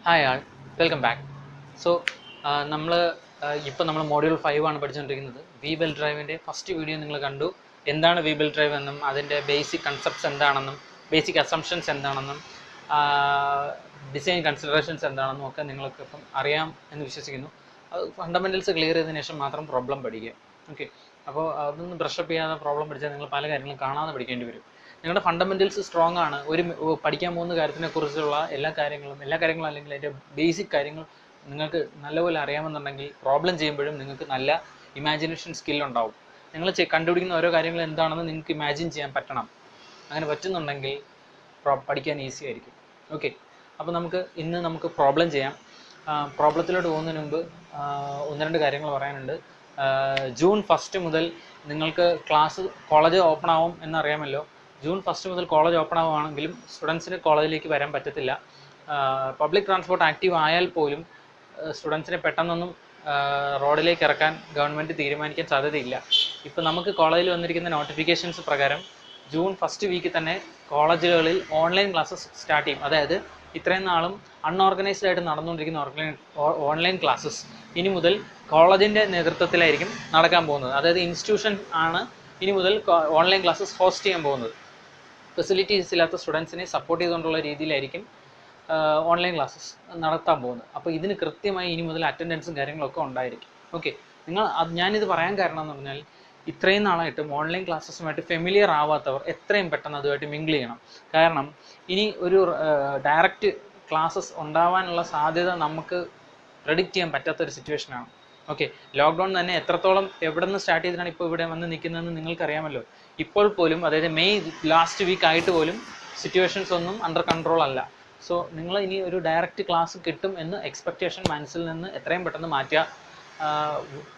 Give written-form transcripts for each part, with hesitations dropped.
Hi ആൾ, welcome back. So നമ്മൾ നമ്മൾ module 5 ആണ് പഠിച്ചുകൊണ്ടിരിക്കുന്നത്. വി ബെൽ ഡ്രൈവിൻ്റെ ഫസ്റ്റ് വീഡിയോ നിങ്ങൾ കണ്ടു. എന്താണ് വി ബെൽ ഡ്രൈവ് എന്നും അതിൻ്റെ ബേസിക് കൺസെപ്റ്റ്സ് എന്താണെന്നും ബേസിക് അസംഷൻസ് എന്താണെന്നും ഡിസൈൻ കൺസിഡറേഷൻസ് എന്താണെന്നും ഒക്കെ നിങ്ങൾക്ക് ഇപ്പം അറിയാം എന്ന് വിശ്വസിക്കുന്നു. അത് ഫണ്ടമെൻറ്റൽസ് ക്ലിയർ ചെയ്തതിനു ശേഷം മാത്രം പ്രോബ്ലം പഠിക്കുക. ഓക്കെ, അപ്പോൾ അതൊന്ന് ബ്രഷപ്പ് ചെയ്യാതെ പ്രോബ്ലം പഠിച്ചാൽ നിങ്ങൾ പല കാര്യങ്ങളും കാണാതെ പഠിക്കേണ്ടി വരും. നിങ്ങളുടെ ഫണ്ടമെൻറ്റൽസ് സ്ട്രോങ് ആണ്. പഠിക്കാൻ പോകുന്ന കാര്യത്തിനെക്കുറിച്ചുള്ള എല്ലാ കാര്യങ്ങളും അല്ലെങ്കിൽ അതിൻ്റെ ബേസിക് കാര്യങ്ങൾ നിങ്ങൾക്ക് നല്ലപോലെ അറിയാമെന്നുണ്ടെങ്കിൽ പ്രോബ്ലം ചെയ്യുമ്പോഴും നിങ്ങൾക്ക് നല്ല ഇമാജിനേഷൻ സ്കില്ലുണ്ടാവും. നിങ്ങൾ കണ്ടുപിടിക്കുന്ന ഓരോ കാര്യങ്ങൾ എന്താണെന്ന് നിങ്ങൾക്ക് ഇമാജിൻ ചെയ്യാൻ പറ്റണം. അങ്ങനെ പറ്റുന്നുണ്ടെങ്കിൽ പഠിക്കാൻ ഈസി ആയിരിക്കും. ഓക്കെ, അപ്പോൾ ഇന്ന് നമുക്ക് പ്രോബ്ലം ചെയ്യാം. പ്രോബ്ലത്തിലോട്ട് പോകുന്നതിന് മുമ്പ് ഒന്ന് രണ്ട് കാര്യങ്ങൾ പറയാനുണ്ട്. ജൂൺ 1 മുതൽ നിങ്ങൾക്ക് കോളേജ് ഓപ്പൺ ആവും എന്നറിയാമല്ലോ. ജൂൺ 1 മുതൽ കോളേജ് ഓപ്പൺ ആവുകയാണെങ്കിലും സ്റ്റുഡൻസിന് കോളേജിലേക്ക് വരാൻ പറ്റത്തില്ല. പബ്ലിക് ട്രാൻസ്പോർട്ട് ആക്റ്റീവ് ആയാൽ പോലും സ്റ്റുഡൻസിനെ പെട്ടെന്നൊന്നും റോഡിലേക്ക് ഇറക്കാൻ ഗവൺമെൻറ് തീരുമാനിക്കാൻ സാധ്യതയില്ല. ഇപ്പോൾ നമുക്ക് കോളേജിൽ വന്നിരിക്കുന്ന നോട്ടിഫിക്കേഷൻസ് പ്രകാരം ജൂൺ 1 വീക്കിൽ തന്നെ കോളേജുകളിൽ ഓൺലൈൻ ക്ലാസ്സസ് സ്റ്റാർട്ട് ചെയ്യും. അതായത് ഇത്രയും നാളും അൺഓർഗനൈസ്ഡ് ആയിട്ട് നടന്നുകൊണ്ടിരിക്കുന്ന ഓൺലൈൻ ക്ലാസ്സസ് ഇനി മുതൽ കോളേജിൻ്റെ നേതൃത്വത്തിലായിരിക്കും നടക്കാൻ പോകുന്നത്. അതായത് ഇൻസ്റ്റിറ്റ്യൂഷൻ ആണ് ഇനി മുതൽ ഓൺലൈൻ ക്ലാസ്സസ് ഹോസ്റ്റ് ചെയ്യാൻ പോകുന്നത്. ഫെസിലിറ്റീസ് ഇല്ലാത്ത സ്റ്റുഡൻസിനെ സപ്പോർട്ട് ചെയ്തുകൊണ്ടുള്ള രീതിയിലായിരിക്കും ഓൺലൈൻ ക്ലാസ്സസ് നടത്താൻ പോകുന്നത്. അപ്പോൾ ഇതിന് കൃത്യമായി ഇനി മുതൽ അറ്റൻഡൻസും കാര്യങ്ങളൊക്കെ ഉണ്ടായിരിക്കും. ഓക്കെ, ഞാനിത് പറയാൻ കാരണം എന്ന് പറഞ്ഞാൽ ഇത്രയും നാളായിട്ടും ഓൺലൈൻ ക്ലാസ്സസുമായിട്ട് ഫെമിലിയർ ആവാത്തവർ എത്രയും പെട്ടെന്ന് അതുമായിട്ട് മിങ്കിൾ ചെയ്യണം. കാരണം ഇനി ഒരു ഡയറക്റ്റ് ക്ലാസ്സസ് ഉണ്ടാവാനുള്ള സാധ്യത നമുക്ക് പ്രെഡിക്റ്റ് ചെയ്യാൻ പറ്റാത്തൊരു സിറ്റുവേഷനാണ്. ഓക്കെ, ലോക്ക്ഡൗൺ തന്നെ എത്രത്തോളം എവിടെ നിന്ന് സ്റ്റാർട്ട് ചെയ്തിട്ടാണ് ഇപ്പോൾ ഇവിടെ വന്ന് നിൽക്കുന്നതെന്ന് നിങ്ങൾക്കറിയാമല്ലോ. ഇപ്പോൾ പോലും, അതായത് മെയ് ലാസ്റ്റ് വീക്ക് ആയിട്ട് പോലും സിറ്റുവേഷൻസ് ഒന്നും അണ്ടർ കൺട്രോൾ അല്ല. സോ നിങ്ങൾ ഇനി ഒരു ഡയറക്റ്റ് ക്ലാസ് കിട്ടും എന്ന് എക്സ്പെക്റ്റേഷൻ മനസ്സിൽ നിന്ന് എത്രയും പെട്ടെന്ന് മാറ്റുക.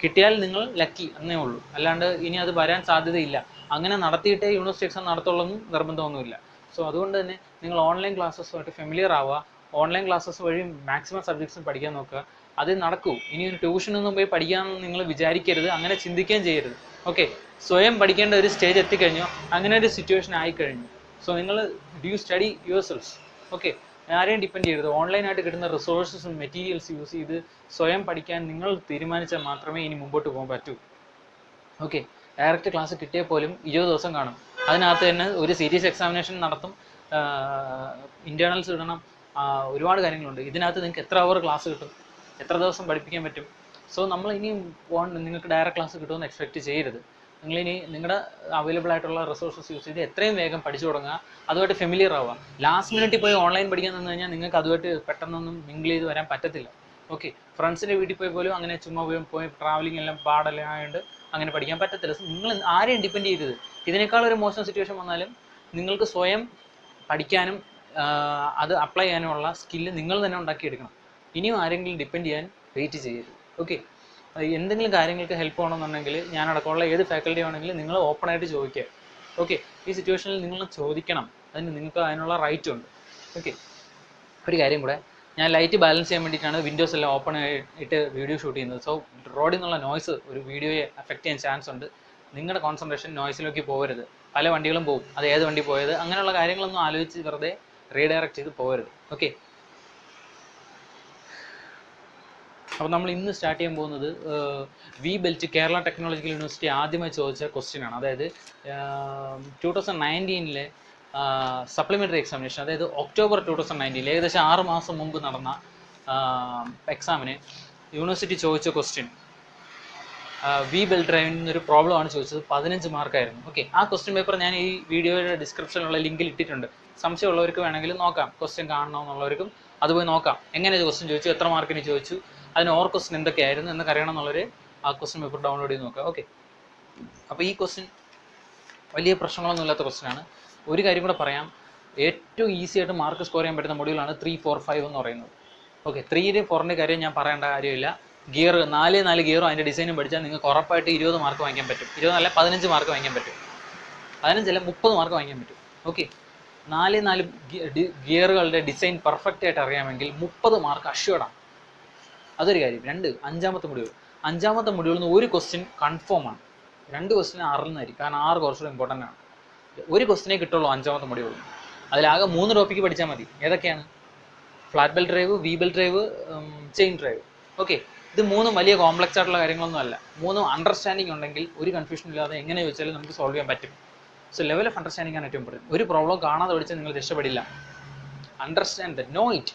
കിട്ടിയാൽ നിങ്ങൾ ലക്കി എന്നേ ഉള്ളൂ. അല്ലാണ്ട് ഇനി അത് വരാൻ സാധ്യതയില്ല. അങ്ങനെ നടത്തിയിട്ടേ യൂണിവേഴ്സിറ്റി എക്സാം നടത്തുള്ളൂ നിർബന്ധമൊന്നുമില്ല. സോ അതുകൊണ്ട് തന്നെ നിങ്ങൾ ഓൺലൈൻ ക്ലാസ്സസുമായിട്ട് ഫെമിലിയർ ആവുക. ഓൺലൈൻ ക്ലാസ്സസ് വഴി മാക്സിമം സബ്ജക്ട്സും പഠിക്കാൻ നോക്കുക. അത് നടക്കൂ. ഇനി ഒരു ട്യൂഷനൊന്നും പോയി പഠിക്കാമെന്ന് നിങ്ങൾ വിചാരിക്കരുത്, അങ്ങനെ ചിന്തിക്കുകയും ചെയ്യരുത്. ഓക്കെ, സ്വയം പഠിക്കേണ്ട ഒരു സ്റ്റേജ് എത്തിക്കഴിഞ്ഞോ, അങ്ങനെ ഒരു സിറ്റുവേഷൻ ആയിക്കഴിഞ്ഞു. സോ നിങ്ങൾ സ്റ്റഡി യുവർ സെൽഫ്. ഓക്കെ, ആരെയും ഡിപ്പെൻഡ് ചെയ്യരുത്. ഓൺലൈനായിട്ട് കിട്ടുന്ന റിസോഴ്സസും മെറ്റീരിയൽസ് യൂസ് ചെയ്ത് സ്വയം പഠിക്കാൻ നിങ്ങൾ തീരുമാനിച്ചാൽ മാത്രമേ ഇനി മുമ്പോട്ട് പോകാൻ പറ്റൂ. ഓക്കെ, ഡയറക്റ്റ് ക്ലാസ് കിട്ടിയാൽ പോലും 20 ദിവസം കാണും. അതിനകത്ത് തന്നെ ഒരു സീരീസ് എക്സാമിനേഷൻ നടത്തും, ഇൻറ്റേർണൽസ് ഇടണം, ഒരുപാട് കാര്യങ്ങളുണ്ട്. ഇതിനകത്ത് നിങ്ങൾക്ക് എത്ര അവർ ക്ലാസ് കിട്ടും, എത്ര ദിവസം പഠിപ്പിക്കാൻ പറ്റും? സോ നമ്മളിനി നിങ്ങൾക്ക് ഡയറക്റ്റ് ക്ലാസ് കിട്ടുമെന്ന് എക്സ്പെക്റ്റ് ചെയ്യരുത്. നിങ്ങളിനി നിങ്ങളുടെ അവൈലബിൾ ആയിട്ടുള്ള റിസോഴ്സസ് യൂസ് ചെയ്ത് എത്രയും വേഗം പഠിച്ചു തുടങ്ങുക. അതുമായിട്ട് ഫെമിലിയർ ആവുക. ലാസ്റ്റ് മിനിറ്റിൽ പോയി ഓൺലൈൻ പഠിക്കാൻ നിന്ന് കഴിഞ്ഞാൽ നിങ്ങൾക്ക് അതുമായിട്ട് പെട്ടെന്നൊന്നും മിങ്കിൾ ചെയ്ത് വരാൻ പറ്റത്തില്ല. ഓക്കെ, ഫ്രണ്ട്സിൻ്റെ വീട്ടിൽ പോയി അങ്ങനെ ചുമ്മാ പോയി ട്രാവലിംഗ് എല്ലാം പാടെല്ലാമായതുകൊണ്ട് അങ്ങനെ പഠിക്കാൻ പറ്റത്തില്ല. നിങ്ങൾ ആരെയും ഡിപ്പെൻഡ് ചെയ്യരുത്. ഇതിനേക്കാൾ ഒരു മോശം സിറ്റുവേഷൻ വന്നാലും നിങ്ങൾക്ക് സ്വയം പഠിക്കാനും അത് അപ്ലൈ ചെയ്യാനുമുള്ള സ്കില്ല് നിങ്ങൾ തന്നെ ഉണ്ടാക്കിയെടുക്കണം. ഇനിയും ആരെങ്കിലും ഡിപ്പെൻഡ് ചെയ്യാൻ വെയിറ്റ് ചെയ്യരുത്. ഓക്കെ, എന്തെങ്കിലും കാര്യങ്ങൾക്ക് ഹെൽപ്പ് വേണമെന്നുണ്ടെങ്കിൽ ഞാനടക്കമുള്ള ഏത് ഫാക്കൽറ്റി ആണെങ്കിലും നിങ്ങൾ ഓപ്പണായിട്ട് ചോദിക്കുക. ഓക്കെ, ഈ സിറ്റുവേഷനിൽ നിങ്ങൾ ചോദിക്കണം. നിങ്ങൾക്ക് അതിനുള്ള റൈറ്റ് ഉണ്ട്. ഓക്കെ, ഒരു കാര്യം കൂടെ, ഞാൻ ലൈറ്റ് ബാലൻസ് ചെയ്യാൻ വേണ്ടിയിട്ടാണ് വിൻഡോസ് എല്ലാം ഓപ്പൺ ആയിട്ട് വീഡിയോ ഷൂട്ട് ചെയ്യുന്നത്. സോ റോഡിൽ നിന്നുള്ള നോയ്സ് ഒരു വീഡിയോയെ അഫക്റ്റ് ചെയ്യാൻ ചാൻസ് ഉണ്ട്. നിങ്ങളുടെ കോൺസെൻട്രേഷൻ നോയ്സിലേക്ക് പോകരുത്. പല വണ്ടികളും പോകും, അത് ഏത് വണ്ടി പോയത്, അങ്ങനെയുള്ള കാര്യങ്ങളൊന്നും ആലോചിച്ച് വെറുതെ റീഡയറക്റ്റ് ചെയ്ത് പോകരുത്. ഓക്കെ, അപ്പോൾ നമ്മൾ ഇന്ന് സ്റ്റാർട്ട് ചെയ്യാൻ പോകുന്നത് V belt Kerala technological university ആദ്യമായി ചോദിച്ച ക്വസ്റ്റ്യൻ ആണ്. അതായത് 2019 സപ്ലിമെൻ്ററി എക്സാമിനേഷൻ, അതായത് ഒക്ടോബർ 2019 ഏകദേശം 6 മാസം മുമ്പ് നടന്ന എക്സാമിന് യൂണിവേഴ്സിറ്റി ചോദിച്ച ക്വസ്റ്റ്യൻ വി ബെൽറ്റ് ഡ്രൈവിൽ നിന്നൊരു പ്രോബ്ലമാണ് ചോദിച്ചത്. 15 മാർക്കായിരുന്നു. ഓക്കെ, ആ ക്വസ്റ്റ്യൻ പേപ്പർ ഞാൻ ഈ വീഡിയോയുടെ ഡിസ്ക്രിപ്ഷനിലുള്ള ലിങ്കിൽ ഇട്ടിട്ടുണ്ട്. സംശയമുള്ളവർക്ക് വേണമെങ്കിൽ നോക്കാം, ക്വസ്റ്റ്യൻ കാണണമെന്നുള്ളവർക്കും അതുപോയി നോക്കാം. എങ്ങനെ ക്വസ്റ്റ്യൻ ചോദിച്ചു, എത്ര മാർക്കിന് ചോദിച്ചു, അതിന് ഓർ ക്വസ്റ്റ്യൻ എന്തൊക്കെയായിരുന്നു എന്നൊക്കെ അറിയണം എന്നുള്ളവർ ആ ക്വസ്റ്റ്യൻ പേപ്പർ ഡൗൺലോഡ് ചെയ്ത് നോക്കുക. ഓക്കെ, അപ്പോൾ ഈ ക്വസ്റ്റ്യൻ വലിയ പ്രശ്നങ്ങളൊന്നും ഇല്ലാത്ത ക്വസ്റ്റ്യനാണ്. ഒരു കാര്യം കൂടെ പറയാം, ഏറ്റവും ഈസി ആയിട്ട് മാർക്ക് സ്കോർ ചെയ്യാൻ പറ്റുന്ന മൊഡ്യൂളാണ് 3, 4, 5 എന്ന് പറയുന്നത്. ഓക്കെ, 3, 4 കാര്യം ഞാൻ പറയേണ്ട കാര്യമില്ല. ഗിയർ 4 ഗിയറും അതിൻ്റെ ഡിസൈനും പഠിച്ചാൽ നിങ്ങൾക്ക് ഉറപ്പായിട്ട് 20 മാർക്ക് വാങ്ങിക്കാൻ പറ്റും. 20 അല്ല 15 മാർക്ക് വാങ്ങിക്കാൻ പറ്റും. 15 അല്ല 30 മാർക്ക് വാങ്ങിക്കാൻ പറ്റും. ഓക്കെ, 4 ഗിയറുകളുടെ ഡിസൈൻ പെർഫെക്റ്റ് ആയിട്ട് അറിയാമെങ്കിൽ 30 മാർക്ക് അഷ്യൂർഡാണ്. അതൊരു കാര്യം. 2, അഞ്ചാമത്തെ മൊഡ്യൂളിൽ നിന്ന് ഒരു ക്വസ്റ്റ്യൻ കൺഫേം ആണ്. 2 ക്വസ്റ്റ്യൻ 6 നിന്നായിരിക്കും. കാരണം 6 കുറച്ചുകൂടെ ഇമ്പോർട്ടൻ്റ് ആണ്. ഒരു ക്വസ്റ്റ്യനേ കിട്ടുള്ളൂ 5ാമത്തെ മൊഡ്യൂളിൽ. അതിലാകെ 3 ടോപ്പിക്ക് പഠിച്ചാൽ മതി. ഏതൊക്കെയാണ്? Flat belt drive, V belt drive, chain drive. Okay, ഇത് മൂന്നും വലിയ കോംപ്ലക്സ് ആയിട്ടുള്ള കാര്യങ്ങളൊന്നും അല്ല. മൂന്നും അണ്ടർസ്റ്റാൻഡിങ് ഉണ്ടെങ്കിൽ ഒരു കൺഫ്യൂഷൻ ഇല്ലാതെ എങ്ങനെ ചോദിച്ചാലും നമുക്ക് സോൾവ് ചെയ്യാൻ പറ്റും. സോ ലെവൽ ഓഫ് അണ്ടർസ്റ്റാൻഡിങ് ആണ് ഏറ്റവും ഇമ്പോർട്ടൻറ്റ്. ഒരു പ്രോബ്ലം കാണാതെ പഠിച്ചാൽ നിങ്ങൾ രക്ഷപ്പെടില്ല. Understand that, know it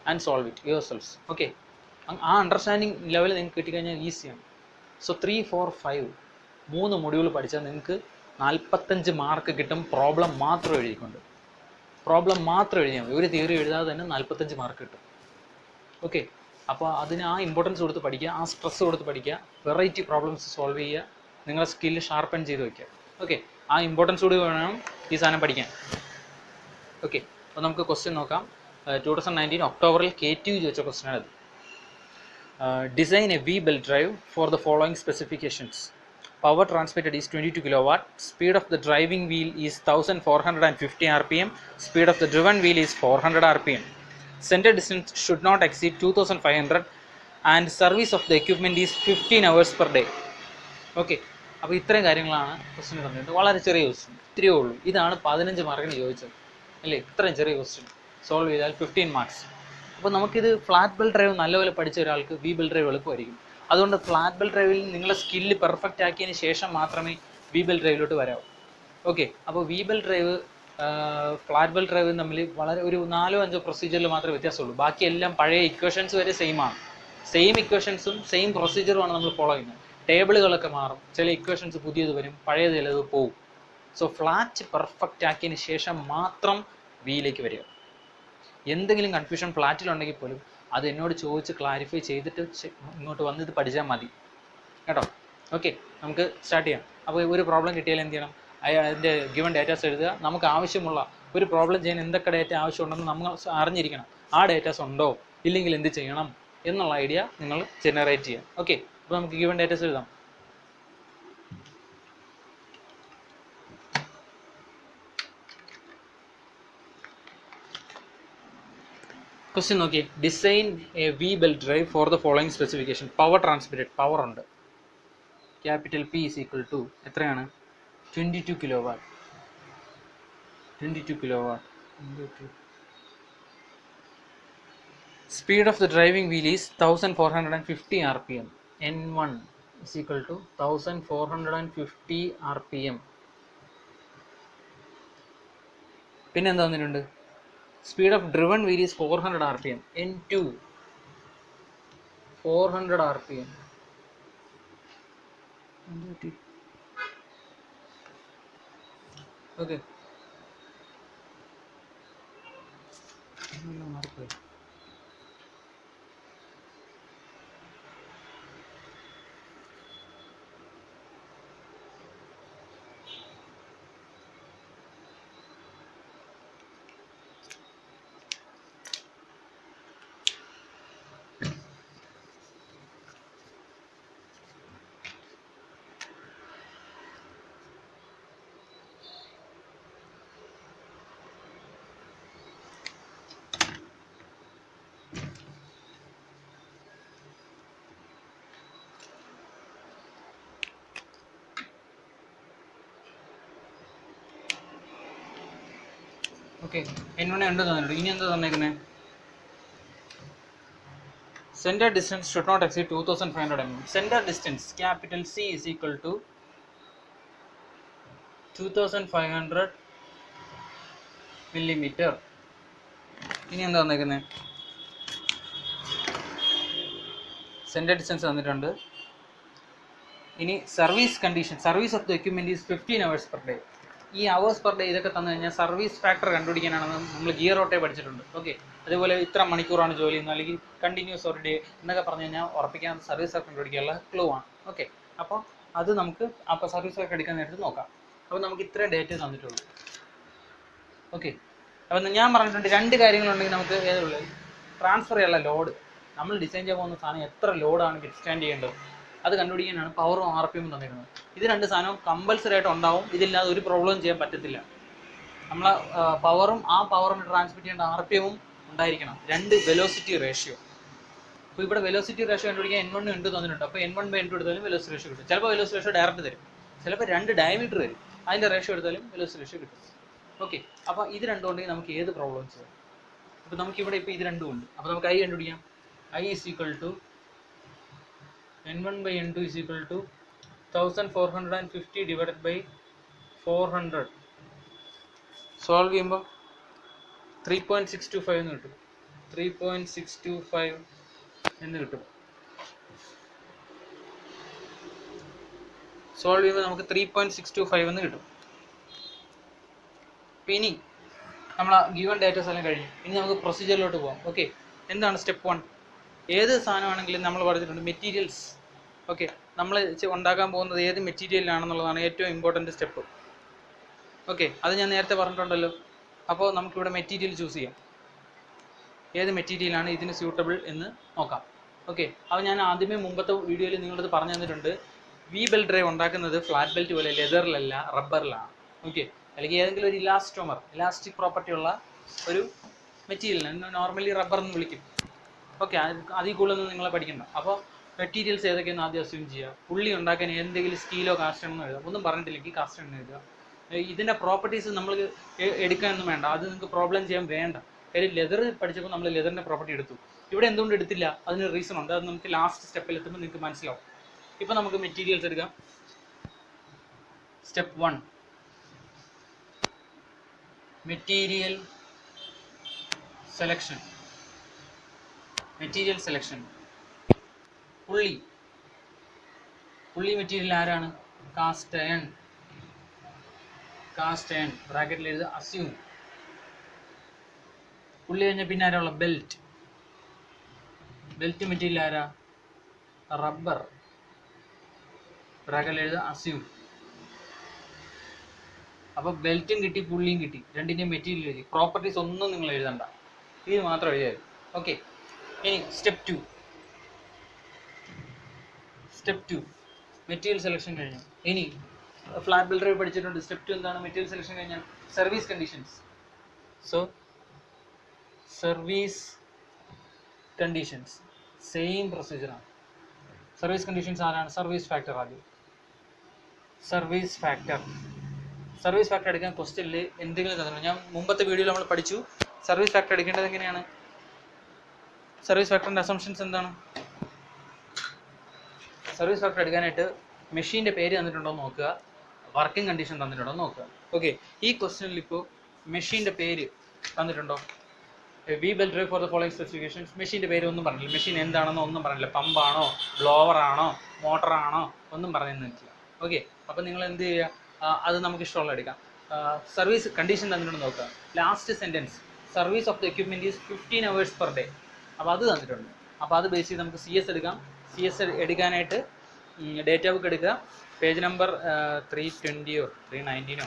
and solve it yourself. Okay, ആ അണ്ടർസ്റ്റാൻഡിങ് ലെവൽ നിങ്ങൾക്ക് കിട്ടിക്കഴിഞ്ഞാൽ ഈസിയാണ്. സോ 3, 4, 5 3 മൊഡ്യൂൾ പഠിച്ചാൽ നിങ്ങൾക്ക് 45 മാർക്ക് കിട്ടും. പ്രോബ്ലം മാത്രം എഴുതിക്കൊണ്ട്, പ്രോബ്ലം മാത്രം എഴുതിയാൽ മതി. ഒരു തിയറി എഴുതാതെ തന്നെ 45 മാർക്ക് കിട്ടും. ഓക്കെ, അപ്പോൾ അതിന് ആ ഇമ്പോർട്ടൻസ് കൊടുത്ത് പഠിക്കുക, ആ സ്ട്രെസ് കൊടുത്ത് പഠിക്കുക, വെറൈറ്റി പ്രോബ്ലംസ് സോൾവ് ചെയ്യുക, നിങ്ങളുടെ സ്കില്ല് ഷാർപ്പൻ ചെയ്ത് വയ്ക്കുക. ഓക്കെ, ആ ഇമ്പോർട്ടൻസ് കൂടി വേണം ഈ സാധനം പഠിക്കാൻ. ഓക്കെ, അപ്പോൾ നമുക്ക് ക്വസ്റ്റ്യൻ നോക്കാം. 2019 ഒക്ടോബറിൽ KTU ചോദിച്ച ക്വസ്റ്റ്യൻ ആണ്. Design a V-belt drive for the following specifications. Power transmitted is 22 kilowatt. Speed of the driving wheel is 1450 rpm. Speed of the driven wheel is 400 rpm. Center distance should not exceed 2500 and service of the equipment is 15 hours per day. Okay, അപ്പോൾ ഇത്രയും കാര്യങ്ങളാണ് question തന്നിട്ട്. വളരെ ചെറിയ question, ഇത്രയേ ഉള്ളൂ. ഇതാണ് 15 മാർക്കിന് ചോദിച്ചത് അല്ലേ? ഇത്രയും ചെറിയ ക്വസ്റ്റ്യൻ സോൾവ് ചെയ്താൽ 15 മാർക്സ്. അപ്പോൾ നമുക്കിത് ഫ്ലാറ്റ് ബെൽറ്റ് ഡ്രൈവ് നല്ലപോലെ പഠിച്ച ഒരാൾക്ക് വി ബെൽറ്റ് ഡ്രൈവ് എളുപ്പമായിരിക്കും. അതുകൊണ്ട് ഫ്ലാറ്റ് ബെൽറ്റ് ഡ്രൈവിൽ നിങ്ങളുടെ സ്കില്ല് പെർഫെക്റ്റ് ആക്കിയതിന് ശേഷം മാത്രമേ വി ബെൽറ്റ് ഡ്രൈവിലോട്ട് വരാവൂ. ഓക്കെ, അപ്പോൾ V belt drive flat belt drive തമ്മിൽ വളരെ ഒരു 4-5 പ്രൊസീജിയറിൽ മാത്രമേ വ്യത്യാസമുള്ളൂ. ബാക്കിയെല്ലാം പഴയ ഇക്വേഷൻസ് വരെ സെയിമാണ്. സെയിം ഇക്വേഷൻസും സെയിം പ്രൊസീജിയറുമാണ് നമ്മൾ ഫോളോ ചെയ്യുന്നത്. ടേബിളുകളൊക്കെ മാറും, ചില ഇക്വേഷൻസ് പുതിയത് വരും, പഴയത് ചിലത് പോവും. സോ ഫ്ലാറ്റ് പെർഫെക്റ്റ് ആക്കിയതിന് ശേഷം മാത്രം വിയിലേക്ക് വരിക. എന്തെങ്കിലും കൺഫ്യൂഷൻ ഫ്ലാറ്റിലുണ്ടെങ്കിൽ പോലും അത് എന്നോട് ചോദിച്ച് ക്ലാരിഫൈ ചെയ്തിട്ട് ഇങ്ങോട്ട് വന്ന് ഇത് പഠിച്ചാൽ മതി കേട്ടോ. ഓക്കെ, നമുക്ക് സ്റ്റാർട്ട് ചെയ്യാം. അപ്പോൾ ഒരു പ്രോബ്ലം കിട്ടിയാൽ എന്ത് ചെയ്യണം? അതിൻ്റെ ഗിവൺ ഡേറ്റാസ് എഴുതുക. നമുക്ക് ആവശ്യമുള്ള ഒരു പ്രോബ്ലം ചെയ്യാൻ എന്തൊക്കെ ഡേറ്റ ആവശ്യമുണ്ടെന്ന് നമ്മൾ അറിഞ്ഞിരിക്കണം. ആ ഡേറ്റാസ് ഉണ്ടോ, ഇല്ലെങ്കിൽ എന്ത് ചെയ്യണം എന്നുള്ള ഐഡിയ നിങ്ങൾ ജനറേറ്റ് ചെയ്യുക. ഓക്കെ, അപ്പോൾ നമുക്ക് ഗിവൺ ഡേറ്റാസ് എഴുതാം. ക്വസ്റ്റ്യൻ നോക്കിയേ. Design a V belt drive for the following specification. Power transmitted, power ഉണ്ട്. Capital P is equal to എത്രയാണ്? 22 kilowatt. 22 kilowatt. Speed of the driving wheel is 1450 rpm. N1 is equal to 1450 rpm. പിന്നെ എന്താ വന്നിട്ടുണ്ട്? Speed of driven wheel is 400 rpm. N2 400 rpm. Okay. Okay, N1 ഉണ്ട് തന്നിട്ടുണ്ട്. ഇനി എന്താ തന്നേക്കുന്നത്? Centre distance should not exceed 2500 mm. Centre distance capital C is equal to 2500 millimeter. ഇനി എന്താ തന്നേക്കുന്നത്? സെൻറ്റർ ഡിസ്റ്റൻസ് തന്നിട്ടുണ്ട്. ഇനി service condition, service of the equipment is 15 hours per day. ഈ അവേഴ്സ് പെർ ഡേ ഇതൊക്കെ തന്നു കഴിഞ്ഞാൽ സർവീസ് ഫാക്ടർ കണ്ടുപിടിക്കാനാണെന്ന് നമ്മൾ ഗിയർ ഓട്ടേ പഠിച്ചിട്ടുണ്ട്. ഓക്കെ, അതേപോലെ ഇത്ര മണിക്കൂറാണ് ജോലി ചെയ്യുന്നത്, അല്ലെങ്കിൽ കണ്ടിന്യൂസ് ഒരു ഡേ എന്നൊക്കെ പറഞ്ഞു കഴിഞ്ഞാൽ ഉറപ്പിക്കാൻ സർവീസ് ഫാക്ടർ കണ്ടുപിടിക്കാനുള്ള ക്ലൂ ആണ്. ഓക്കെ, അപ്പോൾ അത് നമുക്ക് അപ്പോൾ സർവീസ് ഫാക്ടർ എടുക്കാൻ നേരത്ത് നോക്കാം. അപ്പോൾ നമുക്ക് ഇത്രയും ഡേറ്റ തന്നിട്ടുള്ളൂ. ഓക്കെ, അപ്പം ഞാൻ പറഞ്ഞിട്ടുണ്ട് 2 കാര്യങ്ങളുണ്ടെങ്കിൽ നമുക്ക് ഏതുള്ളത് ട്രാൻസ്ഫർ ചെയ്യാനുള്ള ലോഡ്. നമ്മൾ ഡിസൈൻ ചെയ്യാൻ പോകുന്ന സാധനം എത്ര ലോഡാണ് വിത്ത്സ്റ്റാൻഡ് ചെയ്യേണ്ടത് അത് കണ്ടുപിടിക്കാനാണ് പവറും RPM തന്നിരുന്നത്. ഇത് 2 സാധനവും കമ്പൽസറി ആയിട്ട് ഉണ്ടാവും. ഇതില്ലാതെ ഒരു പ്രോബ്ലം ചെയ്യാൻ പറ്റത്തില്ല. നമ്മളെ പവറും ആ പവറിന് ട്രാൻസ്മിറ്റ് ചെയ്യേണ്ട RPM ഉണ്ടായിരിക്കണം. 2 വെലോസിറ്റി റേഷ്യോ. അപ്പോൾ ഇവിടെ വെലോസിറ്റി റേഷ്യോ കണ്ടുപിടിക്കാൻ N1 ഉണ്ട് തന്നിട്ടുണ്ട്. അപ്പോൾ N1/N2 എടുത്താലും വെലോസിറ്റി റേഷ്യോ കിട്ടും. ചിലപ്പോൾ വെലോസിറ്റി റേഷ്യോ ഡയറക്റ്റ് തരും, ചിലപ്പോൾ 2 ഡയമീറ്റർ തരും, അതിൻ്റെ റേഷ്യോ എടുത്താലും വെലോസിറ്റി റേഷ്യോ കിട്ടും. ഓക്കെ, അപ്പോൾ ഇത് 2 ഉണ്ടെങ്കിൽ നമുക്ക് ഏത് പ്രോബ്ലം ചെയ്യാം. അപ്പോൾ നമുക്കിവിടെ ഇപ്പോൾ ഇത് രണ്ടും ഉണ്ട്. അപ്പോൾ നമുക്ക് ഐ കണ്ടുപിടിക്കാം. I is equal to N1/N2 is equal to 1450 divided by 400. Solve ചെയ്യുമ്പോൾ 3.625 എന്ന് കിട്ടും. 3.625 എന്ന് കിട്ടും. സോൾവ് ചെയ്യുമ്പോൾ നമുക്ക് 3.625 എന്ന് കിട്ടും. ഇനി നമ്മൾ ഗിവൺ ഡാറ്റാസ് എല്ലാം കഴിഞ്ഞു. ഇനി നമുക്ക് പ്രൊസീജിയറിലോട്ട് പോകാം. ഓക്കെ, എന്താണ് സ്റ്റെപ്പ് 1? ഏത് സാധനമാണെങ്കിലും നമ്മൾ പറഞ്ഞിട്ടുണ്ട് മെറ്റീരിയൽസ്. ഓക്കെ, നമ്മൾ ഉണ്ടാക്കാൻ പോകുന്നത് ഏത് മെറ്റീരിയലാണെന്നുള്ളതാണ് ഏറ്റവും ഇമ്പോർട്ടൻറ്റ് സ്റ്റെപ്പ്. ഓക്കെ, അത് ഞാൻ നേരത്തെ പറഞ്ഞിട്ടുണ്ടല്ലോ. അപ്പോൾ നമുക്കിവിടെ മെറ്റീരിയൽ ചൂസ് ചെയ്യാം. ഏത് മെറ്റീരിയലാണ് ഇതിന് സ്യൂട്ടബിൾ എന്ന് നോക്കാം. ഓക്കെ, അപ്പോൾ ഞാൻ ആദ്യമേ മുമ്പത്തെ വീഡിയോയിൽ നിങ്ങളത് പറഞ്ഞു തന്നിട്ടുണ്ട്. വി ബെൽറ്റ് ഡ്രൈവ് ഉണ്ടാക്കുന്നത് ഫ്ലാറ്റ് ബെൽറ്റ് പോലെ ലെതറിലല്ല, റബ്ബറിലാണ്. ഓക്കെ, അല്ലെങ്കിൽ ഏതെങ്കിലും ഒരു ഇലാസ്റ്റോമർ, ഇലാസ്റ്റിക് പ്രോപ്പർട്ടി ഉള്ള ഒരു മെറ്റീരിയലിന് നോർമലി റബ്ബർ എന്ന് വിളിക്കും. ഓക്കെ, അതിൽ കൂടുതലൊന്നും നിങ്ങളെ പഠിക്കണ്ട. അപ്പോൾ മെറ്റീരിയൽസ് ഏതൊക്കെയെന്ന് ആദ്യം അസ്യൂം ചെയ്യുക. പുള്ളി ഉണ്ടാക്കാൻ എന്തെങ്കിലും സ്റ്റീലോ കാസ്റ്റണെന്നോ എഴുതുക. ഒന്നും പറഞ്ഞിട്ടില്ലെങ്കിൽ കാസ്റ്റൺ എഴുതുക. ഇതിൻ്റെ പ്രോപ്പർട്ടീസ് നമ്മൾ എടുക്കാനൊന്നും വേണ്ട, അത് നിങ്ങൾക്ക് പ്രോബ്ലം ചെയ്യാൻ വേണ്ട. കാര്യം ലെതർ പഠിച്ചപ്പോൾ നമ്മൾ ലെതറിൻ്റെ പ്രോപ്പർട്ടി എടുത്തു. ഇവിടെ എന്തുകൊണ്ട് എടുത്തില്ല, അതിന് റീസൺ ഉണ്ട്. അത് നമുക്ക് ലാസ്റ്റ് സ്റ്റെപ്പിൽ എത്തുമ്പോൾ നിങ്ങൾക്ക് മനസ്സിലാവും. ഇപ്പോൾ നമുക്ക് മെറ്റീരിയൽസ് എടുക്കാം. Step 1, material selection. Material selection. Pulley material ആരാണ്? Cast iron. ബ്രാക്കറ്റിൽ എഴുതുക, അസ്യൂം. പുള്ളി കഴിഞ്ഞാൽ പിന്നെ ആരാ ഉള്ള? ബെൽറ്റ് മെറ്റീരിയൽ ആരാ? റബ്ബർ. ബ്രാക്കറ്റിൽ എഴുതുക, അസ്യൂം. അപ്പോൾ ബെൽറ്റും കിട്ടി, പുള്ളിയും കിട്ടി, രണ്ടിൻ്റെയും മെറ്റീരിയൽ എഴുതി. പ്രോപ്പർട്ടീസ് ഒന്നും നിങ്ങൾ എഴുതണ്ട, ഇത് മാത്രം എഴുതിയാൽ. ഓക്കെ, ഇനി സ്റ്റെപ്പ് 2 മെറ്റീരിയൽ സെലക്ഷൻ കഴിഞ്ഞു. ഇനി ഫ്ലാറ്റ് ബെൽറ്റ് ഡ്രൈവ് പഠിച്ചിട്ടുണ്ട്. സ്റ്റെപ്പ് 2 എന്താണ്? മെറ്റീരിയൽ സെലക്ഷൻ കഴിഞ്ഞാൽ service conditions. So service conditions same പ്രൊസീജിയറാണ്. സർവീസ് കണ്ടീഷൻസ് ആരാണ്? Service factor. ആദ്യം സർവീസ് ഫാക്ടർ എടുക്കാൻ ക്വസ്റ്റ്യനിൽ എന്തെങ്കിലും തന്നിട്ടുണ്ട്. ഞാൻ മുമ്പത്തെ വീഡിയോയിൽ നമ്മൾ പഠിച്ചു സർവീസ് ഫാക്ടർ എടുക്കേണ്ടത് എങ്ങനെയാണ്. സർവീസ് ഫാക്ടറിൻ്റെ അസംഷൻസ് എന്താണ്? സർവീസ് ഫാക്ടർ എടുക്കാനായിട്ട് മെഷീൻ്റെ പേര് തന്നിട്ടുണ്ടോ എന്ന് നോക്കുക, വർക്കിംഗ് കണ്ടീഷൻ തന്നിട്ടുണ്ടോ എന്ന് നോക്കുക. ഓക്കെ, ഈ ക്വസ്റ്റ്യനിൽ ഇപ്പോൾ മെഷീൻ്റെ പേര് തന്നിട്ടുണ്ടോ? V belt drive for the following specifications. മെഷീൻ്റെ പേര് ഒന്നും പറഞ്ഞില്ല. മെഷീൻ എന്താണെന്നോ ഒന്നും പറഞ്ഞില്ല. പമ്പാണോ, ബ്ലോവറാണോ, മോട്ടറാണോ ഒന്നും പറഞ്ഞു നിൽക്കില്ല. ഓക്കെ, അപ്പോൾ നിങ്ങൾ എന്ത് ചെയ്യുക, അത് നമുക്ക് ഇഷ്ടമുള്ള എടുക്കാം. സർവീസ് കണ്ടീഷൻ തന്നിട്ടുണ്ടെന്ന് നോക്കുക. Last sentence, service of the equipment is 15 hours per day. അപ്പോൾ അത് തന്നിട്ടുണ്ട്. അപ്പോൾ അത് ബേസ് ചെയ്ത് നമുക്ക് CS എടുക്കാം. CS എടുക്കാനായിട്ട് ഡേറ്റ ബുക്ക് എടുക്കുക. പേജ് നമ്പർ 320 319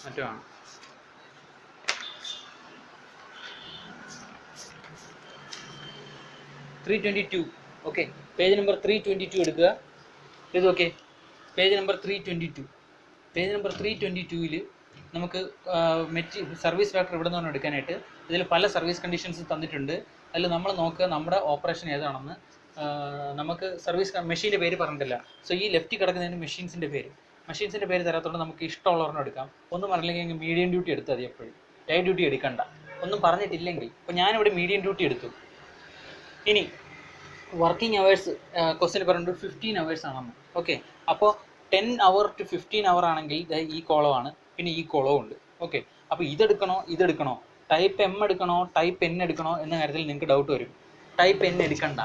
മറ്റോ ആണ്. ഓക്കെ, പേജ് നമ്പർ 322 എടുക്കുക. ഇത് ഓക്കെ, പേജ് നമ്പർ 322ൽ നമുക്ക് സർവീസ് ഫാക്ടർ ഇവിടെ നിന്ന് എടുക്കാനായിട്ട് ഇതിൽ പല സർവീസ് കണ്ടീഷൻസ് തന്നിട്ടുണ്ട്. അതിൽ നമ്മൾ നോക്കുക നമ്മുടെ ഓപ്പറേഷൻ ഏതാണെന്ന്. നമുക്ക് സർവീസ് മെഷീൻ്റെ പേര് പറഞ്ഞിട്ടില്ല. സോ ഈ ലെഫ്റ്റ് കിടക്കുന്നതിന് മെഷീൻസിൻ്റെ പേര് തരാത്തോണ്ട് നമുക്ക് ഇഷ്ടമുള്ളവരെണ്ണം എടുക്കാം. ഒന്നും പറഞ്ഞില്ലെങ്കിൽ മീഡിയം ഡ്യൂട്ടി എടുത്താൽ മതി. എപ്പോഴും ലൈറ്റ് ഡ്യൂട്ടി എടുക്കണ്ട. ഒന്നും പറഞ്ഞിട്ടില്ലെങ്കിൽ ഇപ്പോൾ ഞാനിവിടെ മീഡിയം ഡ്യൂട്ടി എടുത്തു. ഇനി വർക്കിംഗ് അവേഴ്സ് ക്വസ്റ്റ്യൻ പറഞ്ഞിട്ട് 15 hours ആണെന്ന്. ഓക്കെ, അപ്പോൾ 10 hour to 15 hour ആണെങ്കിൽ ഈ കോളമാണ്, പിന്നെ ഈ കോളവും ഉണ്ട്. ഓക്കെ, അപ്പോൾ ഇതെടുക്കണോ, ടൈപ്പ് M എടുക്കണോ, ടൈപ്പ് N എടുക്കണോ എന്ന കാര്യത്തിൽ നിങ്ങൾക്ക് ഡൗട്ട് വരും. ടൈപ്പ് N എടുക്കണ്ട,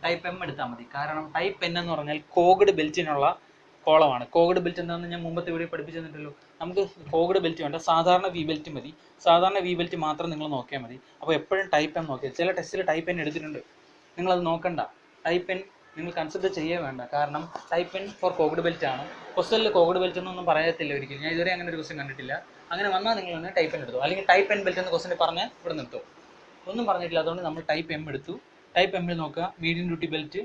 ടൈപ്പ് M എടുത്താൽ മതി. കാരണം ടൈപ്പ് N എന്ന് പറഞ്ഞാൽ കോഗ്ഡ് ബെൽറ്റിനുള്ള കോളമാണ്. കോഗ്ഡ് ബെൽറ്റ് എന്താണെന്ന് ഞാൻ മുമ്പത്തെ വീഡിയോ പഠിപ്പിച്ചു തന്നിട്ടല്ലോ. നമുക്ക് കോഗ്ഡ് ബെൽറ്റ് വേണ്ട, സാധാരണ വി ബെൽറ്റ് മതി. സാധാരണ വി ബെൽറ്റ് മാത്രം നിങ്ങൾ നോക്കിയാൽ മതി. അപ്പോൾ എപ്പോഴും ടൈപ്പ് M നോക്കിയാൽ, ചില ടെസ്റ്റിൽ ടൈപ്പ് N എടുത്തിട്ടുണ്ട്, നിങ്ങളത് നോക്കണ്ട. ടൈപ്പ് N നിങ്ങൾ കൺസിഡർ ചെയ്യേ വേണ്ട. കാരണം ടൈപ്പ് N ഫോർ കോഗ്ഡ് ബെൽറ്റ് ആണ്. ക്വസ്റ്റനിൽ കോഗ്ഡ് ബെൽറ്റ് എന്നൊന്നും പറയത്തില്ല ഒരിക്കലും. ഞാൻ ഇതുവരെ അങ്ങനെ ഒരു ക്വസ്റ്റൻ കണ്ടിട്ടില്ല. അങ്ങനെ വന്നാൽ നിങ്ങൾ തന്നെ ടൈപ്പ് N എടുത്തു, അല്ലെങ്കിൽ ടൈപ്പ് N ബെൽറ്റ് എന്ന് ക്വസ്റ്റൻ പറഞ്ഞാൽ ഇവിടെ നിർത്തും. ഒന്നും പറഞ്ഞിട്ടില്ല, അതുകൊണ്ട് നമ്മൾ ടൈപ്പ് M എടുത്തു. ടൈപ്പ് M നോക്കുക, medium duty belt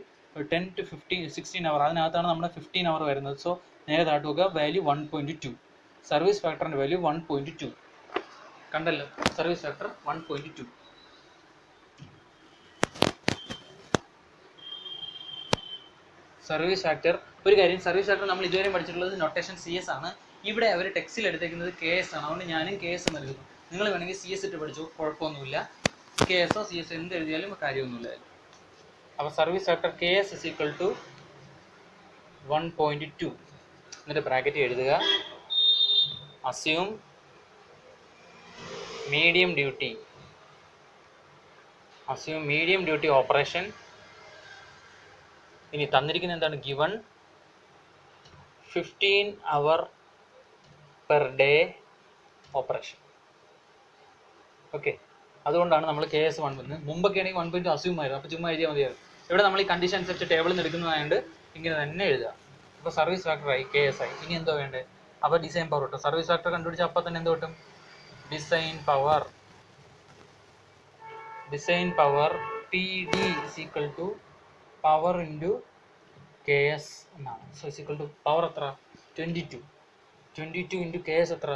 10 to 16 hour, അതിനകത്താണ് നമ്മുടെ 15 hour വരുന്നത്. സോ നേരെ താഴ്ത്തു നോക്കുക, വാല്യൂ 1.2. സർവീസ് ഫാക്ടറിൻ്റെ വാല്യൂ 1.2 കണ്ടല്ലോ. Service factor 1.2. സർവീസ് ഫാക്ടർ, ഒരു കാര്യം, സർവീസ് ഫാക്ടർ നമ്മൾ ഇതുവരെ പഠിച്ചിട്ടുള്ളത് നൊട്ടേഷൻ CS ആണ്. ഇവിടെ അവർ ടെക്സ്റ്റിൽ എടുത്തേക്കുന്നത് KS ആണ്. അതുകൊണ്ട് ഞാനും KS നൽകുന്നു. നിങ്ങൾ വേണമെങ്കിൽ CS ഇട്ട് പഠിച്ചു, കുഴപ്പമൊന്നുമില്ല. കെ എസോ സി എസ് എന്ത് എഴുതിയാലും കാര്യമൊന്നുമില്ല. അപ്പോൾ service factor K S is equal to 1.2. എന്നിട്ട് ബ്രാക്കറ്റ് എഴുതുക. Assume medium duty operation. ഇനി തന്നിരിക്കുന്ന എന്താണ്? Given 15 hour per day operation. Okay, അതുകൊണ്ടാണ് നമ്മൾ കെ എസ് 1 വന്നത്. മുമ്പൊക്കെ ആണെങ്കിൽ 1.2 അസ്യൂം ആയിരുന്നു, അപ്പോൾ ചുമ്മാ എഴുതിയാൽ മതിയായിരുന്നു. ഇവിടെ നമ്മൾ ഈ കണ്ടീഷൻ അനുസരിച്ച് ടേബിളിൽ നിന്ന് എടുക്കുന്നതായതുകൊണ്ട് ഇങ്ങനെ തന്നെ എഴുതുക. അപ്പോൾ സർവീസ് ഫാക്ടർ ആയി, കെ എസ് ആയി. ഇനി എന്തോ വേണ്ടേ? അപ്പോൾ ഡിസൈൻ പവർ കിട്ടും. സർവീസ് ഫാക്ടർ കണ്ടുപിടിച്ചാൽ അപ്പോൾ തന്നെ എന്തോ കിട്ടും? Design power P D is equal to power into K S എന്നാണ്. So is equal to power എത്ര? 22 ഇൻറ്റു കെ എസ് എത്ര?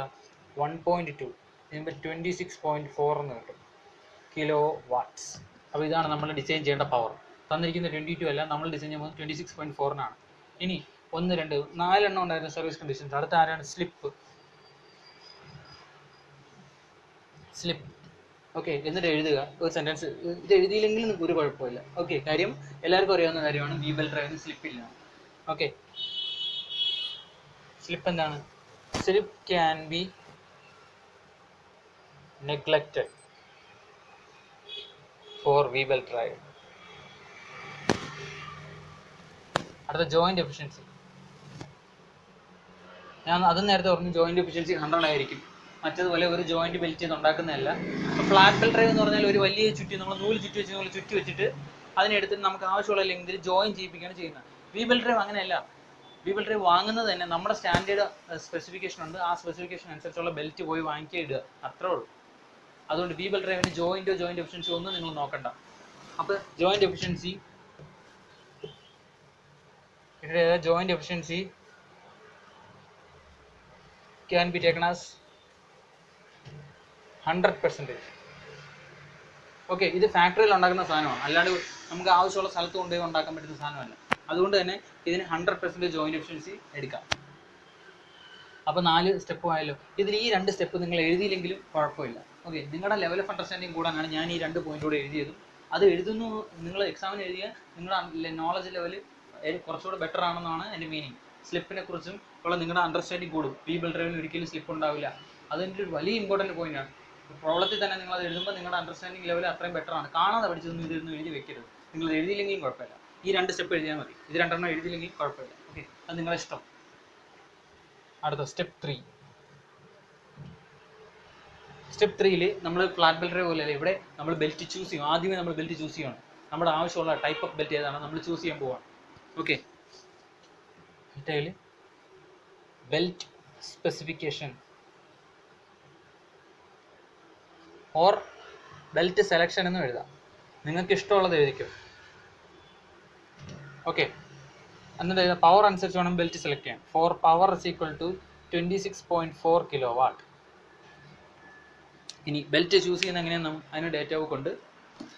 1.2. ഇതിപ്പോൾ 26.4 എന്ന് കിട്ടും കിലോ വാട്ട്സ്. അപ്പോൾ ഇതാണ് നമ്മൾ ഡിസൈൻ ചെയ്യേണ്ട പവർ. തന്നിരിക്കുന്ന 22 അല്ല, നമ്മൾ ഡിസൈൻ ചെയ്യുമ്പോൾ 26.4-നാണ്. ഇനി 1, 2, 4 എണ്ണം ഉണ്ടായിരുന്ന സർവീസ് കണ്ടീഷൻസ്. അടുത്ത ആരാണ്? സ്ലിപ്പ്. ഓക്കെ, എന്നിട്ട് എഴുതുക ഒരു സെൻറ്റൻസ്. ഇത് എഴുതിയില്ലെങ്കിൽ നിങ്ങൾക്ക് ഒരു കുഴപ്പമില്ല. ഓക്കെ, കാര്യം എല്ലാവർക്കും അറിയാവുന്ന കാര്യമാണ്, വീബൽ ഡ്രൈവിന് സ്ലിപ്പില്ല. ഓക്കെ, സ്ലിപ്പ് എന്താണ്? Slip can be neglected for V belt drive. അടുത്ത ജോയിന്റ് എഫിഷ്യൻസി. ഞാൻ അതും നേരത്തെ പറഞ്ഞു, ജോയിന്റ് എഫിഷ്യൻസി 100 ആയിരിക്കും. മറ്റതുപോലെ ഒരു ജോയിന്റ് ബെൽറ്റ് ചെയ്ത് ഉണ്ടാക്കുന്നതല്ല. ഫ്ലാറ്റ് ബെൽറ്റ് ഡ്രൈവ് എന്ന് പറഞ്ഞാൽ ഒരു വലിയ ചുറ്റി, നമ്മൾ നൂല് ചുറ്റി വെച്ചിട്ട് അതിനെടുത്തിട്ട് നമുക്ക് ആവശ്യമുള്ള ലെങ്തിൽ ജോയിൻ ചെയ്യിപ്പിക്കുകയാണ് ചെയ്യുന്നത്. വീബൽ ഡ്രൈവ് അങ്ങനെയല്ല. വീബൽ ഡ്രൈവ് വാങ്ങുന്നത് തന്നെ നമ്മുടെ സ്റ്റാൻഡേർഡ് സ്പെസിഫിക്കേഷൻ ഉണ്ട്, ആ സ്പെസിഫിക്കേഷൻ അനുസരിച്ചുള്ള ബെൽറ്റ് പോയി വാങ്ങിക്കുക, ഇടുക, അത്രേ ഉള്ളൂ. അതുകൊണ്ട് വീബൽ ഡ്രൈവിന് ജോയിന്റ് എഫിഷ്യൻസി ഒന്നും നിങ്ങൾ നോക്കണ്ട. അപ്പോൾ joint efficiency can be taken as 100%. Okay, ഇത് ഫാക്ടറിയിൽ ഉണ്ടാക്കുന്ന സാധനമാണ്, അല്ലാണ്ട് നമുക്ക് ആവശ്യമുള്ള സ്ഥലത്ത് കൊണ്ടുപോയി ഉണ്ടാക്കാൻ പറ്റുന്ന സാധനമല്ല. അതുകൊണ്ട് തന്നെ ഇതിന് 100% ജോയിന്റ് എഫിഷ്യൻസി എടുക്കാം. അപ്പോൾ 4 സ്റ്റെപ്പ് ആയല്ലോ. ഇതിൽ ഈ 2 സ്റ്റെപ്പ് നിങ്ങൾ എഴുതിയില്ലെങ്കിലും കുഴപ്പമില്ല. ഓക്കെ, നിങ്ങളുടെ ലെവൽ ഓഫ് അണ്ടർസ്റ്റാൻഡിങ് കൂടാനാണ് ഞാൻ ഈ 2 പോയിന്റ് കൂടെ എഴുതിയതും. അത് എഴുതുന്നു, നിങ്ങൾ എക്സാമിന് എഴുതിയാൽ നിങ്ങളുടെ നോളജ് ലെവൽ കുറച്ചുകൂടെ ബെറ്റർ ആണെന്നാണ് എൻ്റെ മീനിങ്. സ്ലിപ്പിനെ കുറിച്ചും ഉള്ള നിങ്ങളുടെ അണ്ടർസ്റ്റാൻഡിങ് കൂടും. വീബൽ ഡ്രൈവിന് ഒരിക്കലും സ്ലിപ്പ് ഉണ്ടാവില്ല. അതെൻ്റെ ഒരു വലിയ ഇമ്പോർട്ടൻറ്റ് പോയിന്റാണ്. പ്രോബ്ലത്തിൽ തന്നെ നിങ്ങൾ അത് എഴുതുമ്പോൾ നിങ്ങളുടെ അണ്ടർസ്റ്റാൻഡിങ് ലെവൽ അത്രയും ബെറ്റർ ആണ്. കാണാതെ പഠിച്ചതൊന്നും ഇതൊന്നും എഴുതി വെക്കരുത്. നിങ്ങൾ എഴുതിയില്ലെങ്കിലും കുഴപ്പമില്ല. ഈ 2 സ്റ്റെപ്പ് എഴുതിയാൽ മതി. ഇത് 2 എണ്ണം എഴുതിയില്ലെങ്കിൽ കുഴപ്പമില്ല. ഓക്കെ, അത് നിങ്ങളുടെ ഇഷ്ടം. അടുത്ത സ്റ്റെപ്പ് 3. സ്റ്റെപ്പ് 3ൽ നമ്മൾ ഫ്ലാറ്റ് ബെൽറ്റ് ഡ്രൈവ് പോലെയല്ല. ഇവിടെ നമ്മൾ ബെൽറ്റ് ചൂസ് ചെയ്യും. ആദ്യമേ നമ്മൾ ബെൽറ്റ് ചൂസ് ചെയ്യണം. നമ്മുടെ ആവശ്യമുള്ള ടൈപ്പ് ഓഫ് ബെൽറ്റ് ഏതാണ് നമ്മൾ ചൂസ് ചെയ്യാൻ പോവാണ്. Okay, detail belt specification or belt selection എന്നും എഴുതാം. നിങ്ങൾക്ക് ഇഷ്ടമുള്ളത് എഴുതിക്കും. ഓക്കെ, എന്നിട്ട് പവർ അനുസരിച്ച് വേണം ബെൽറ്റ് സെലക്ട് ചെയ്യാൻ. For power is equal to 26.4 kW. ഇനി ബെൽറ്റ് ചൂസ് ചെയ്യുന്ന എങ്ങനെയാണെന്നും അതിന് ഡേറ്റ ബുക്ക് ഉണ്ട്.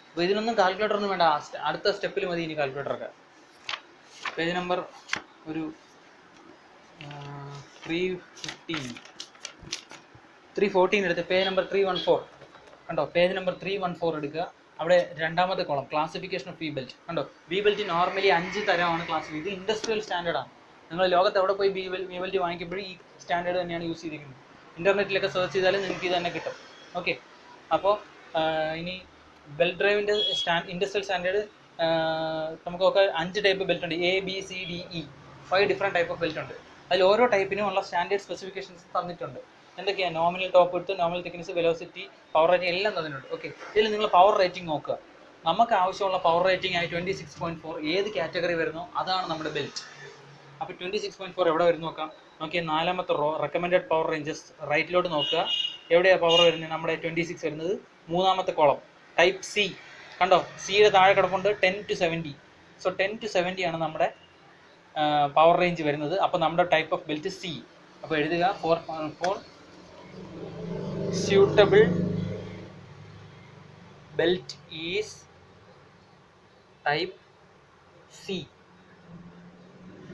അപ്പോൾ ഇതിനൊന്നും കാൽക്കുലേറ്റർ ഒന്നും വേണ്ട, അടുത്ത സ്റ്റെപ്പിൽ മതി ഇനി കാൽക്കുലേറ്ററൊക്കെ. പേജ് നമ്പർ ഒരു 314 എടുത്ത് പേജ് നമ്പർ 314 കണ്ടോ. പേജ് നമ്പർ 314 എടുക്കുക. അവിടെ 2ാമത്തെ column classification of V belt കണ്ടോ. വി ബെൽറ്റ് നോർമലി 5 തരമാണ് ക്ലാസിഫൈ. ഇത് ഇൻഡസ്ട്രിയൽ സ്റ്റാൻഡേർഡാണ്. നിങ്ങൾ ലോകത്ത് എവിടെ പോയി വി ബെൽറ്റ് വാങ്ങിക്കുമ്പോഴും ഈ സ്റ്റാൻഡേർഡ് തന്നെയാണ് യൂസ് ചെയ്തിരിക്കുന്നത്. ഇൻ്റർനെറ്റിലൊക്കെ സെർച്ച് ചെയ്താലും നിങ്ങൾക്ക് ഇത് തന്നെ കിട്ടും. ഓക്കെ, അപ്പോൾ ഇനി ബെൽറ്റ് ഡ്രൈവിൻ്റെ ഇൻഡസ്ട്രിയൽ സ്റ്റാൻഡേർഡ് നമുക്കൊക്കെ 5 ടൈപ്പ് ബെൽറ്റ് ഉണ്ട്. ABCDE 5 different type of belt ഉണ്ട്. അതിൽ ഓരോ ടൈപ്പിനും ഉള്ള സ്റ്റാൻഡേർഡ് സ്പെസിഫിക്കേഷൻസ് തന്നിട്ടുണ്ട്. എന്തൊക്കെയാണ്? Nominal top width, nominal thickness, velocity, power rating എല്ലാം തന്നിട്ടുണ്ട്. ഓക്കെ, ഇതിൽ നിങ്ങൾ പവർ റേറ്റിംഗ് നോക്കുക. നമുക്ക് ആവശ്യമുള്ള പവർ റേറ്റിംഗ് ആയി 26.4 ഏത് കാറ്റഗറി വരുന്നോ അതാണ് നമ്മുടെ ബെൽറ്റ്. അപ്പോൾ 26.4 എവിടെ വരുന്നു നോക്കാം. നോക്കിയാൽ 4ാമത്തെ റോ റെക്കമെൻഡഡ് പവർ റേഞ്ചസ് റൈറ്റിലോട്ട് നോക്കുക. എവിടെയാണ് പവർ വരുന്നത്? നമ്മുടെ 26 വരുന്നത് 3ാമത്തെ കോളം ടൈപ്പ് സി കണ്ടോ. സിയുടെ താഴെ കിടപ്പുണ്ട് 10 to 70. സോ 10 to 70 ആണ് നമ്മുടെ പവർ റേഞ്ച് വരുന്നത്. അപ്പോൾ നമ്മുടെ ടൈപ്പ് ഓഫ് ബെൽറ്റ് സി. അപ്പോൾ എഴുതുക for suitable belt is type C.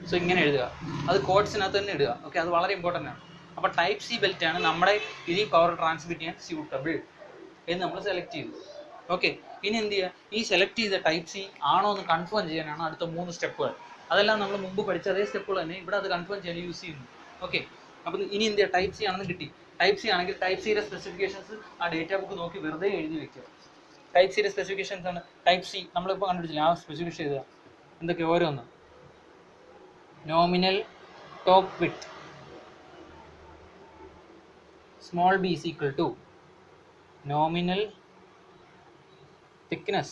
So ഇങ്ങനെ എഴുതുക. അത് കോഡ്സിനകത്ത് തന്നെ ഇടുക. ഓക്കെ, അത് വളരെ ഇമ്പോർട്ടൻ്റ് ആണ്. അപ്പോൾ ടൈപ്പ് സി ബെൽറ്റ് ആണ് നമ്മുടെ ഈ പവർ ട്രാൻസ്മിറ്റ് ചെയ്യാൻ സ്യൂട്ടബിൾ എന്ന് നമ്മൾ സെലക്ട് ചെയ്തു. ഓക്കെ, ഇനി എന്ത് ചെയ്യുക, ഈ സെലക്ട് ചെയ്ത ടൈപ്പ് സി ആണോ എന്ന് കൺഫേം ചെയ്യാനാണ് അടുത്ത 3 സ്റ്റെപ്പുകൾ. അതെല്ലാം നമ്മൾ മുമ്പ് പഠിച്ച അതേ സ്റ്റെപ്പുകൾ തന്നെ ഇവിടെ അത് കൺഫേം ചെയ്യാൻ യൂസ് ചെയ്യുന്നു. ഓക്കെ, അപ്പം ഇനി എന്ത് ചെയ്യുക, ടൈപ്പ് സി ആണെന്ന് കിട്ടി. ടൈപ്പ് സി ആണെങ്കിൽ ടൈപ്പ് സിയുടെ സ്പെസിഫിക്കേഷൻസ് ആ ഡേറ്റാ ബുക്ക് നോക്കി വെറുതെ എഴുതി വെക്കുക. ടൈപ്പ് സിയുടെ സ്പെസിഫിക്കേഷൻസ് ആണ് ടൈപ്പ് സി, നമ്മളിപ്പോൾ കണ്ടുപിടിച്ചില്ല, ആ സ്പെസിഫിക്കേഷൻ എഴുതുക. എന്തൊക്കെ ഓരോന്ന്: nominal top width small b is equal to nominal thickness,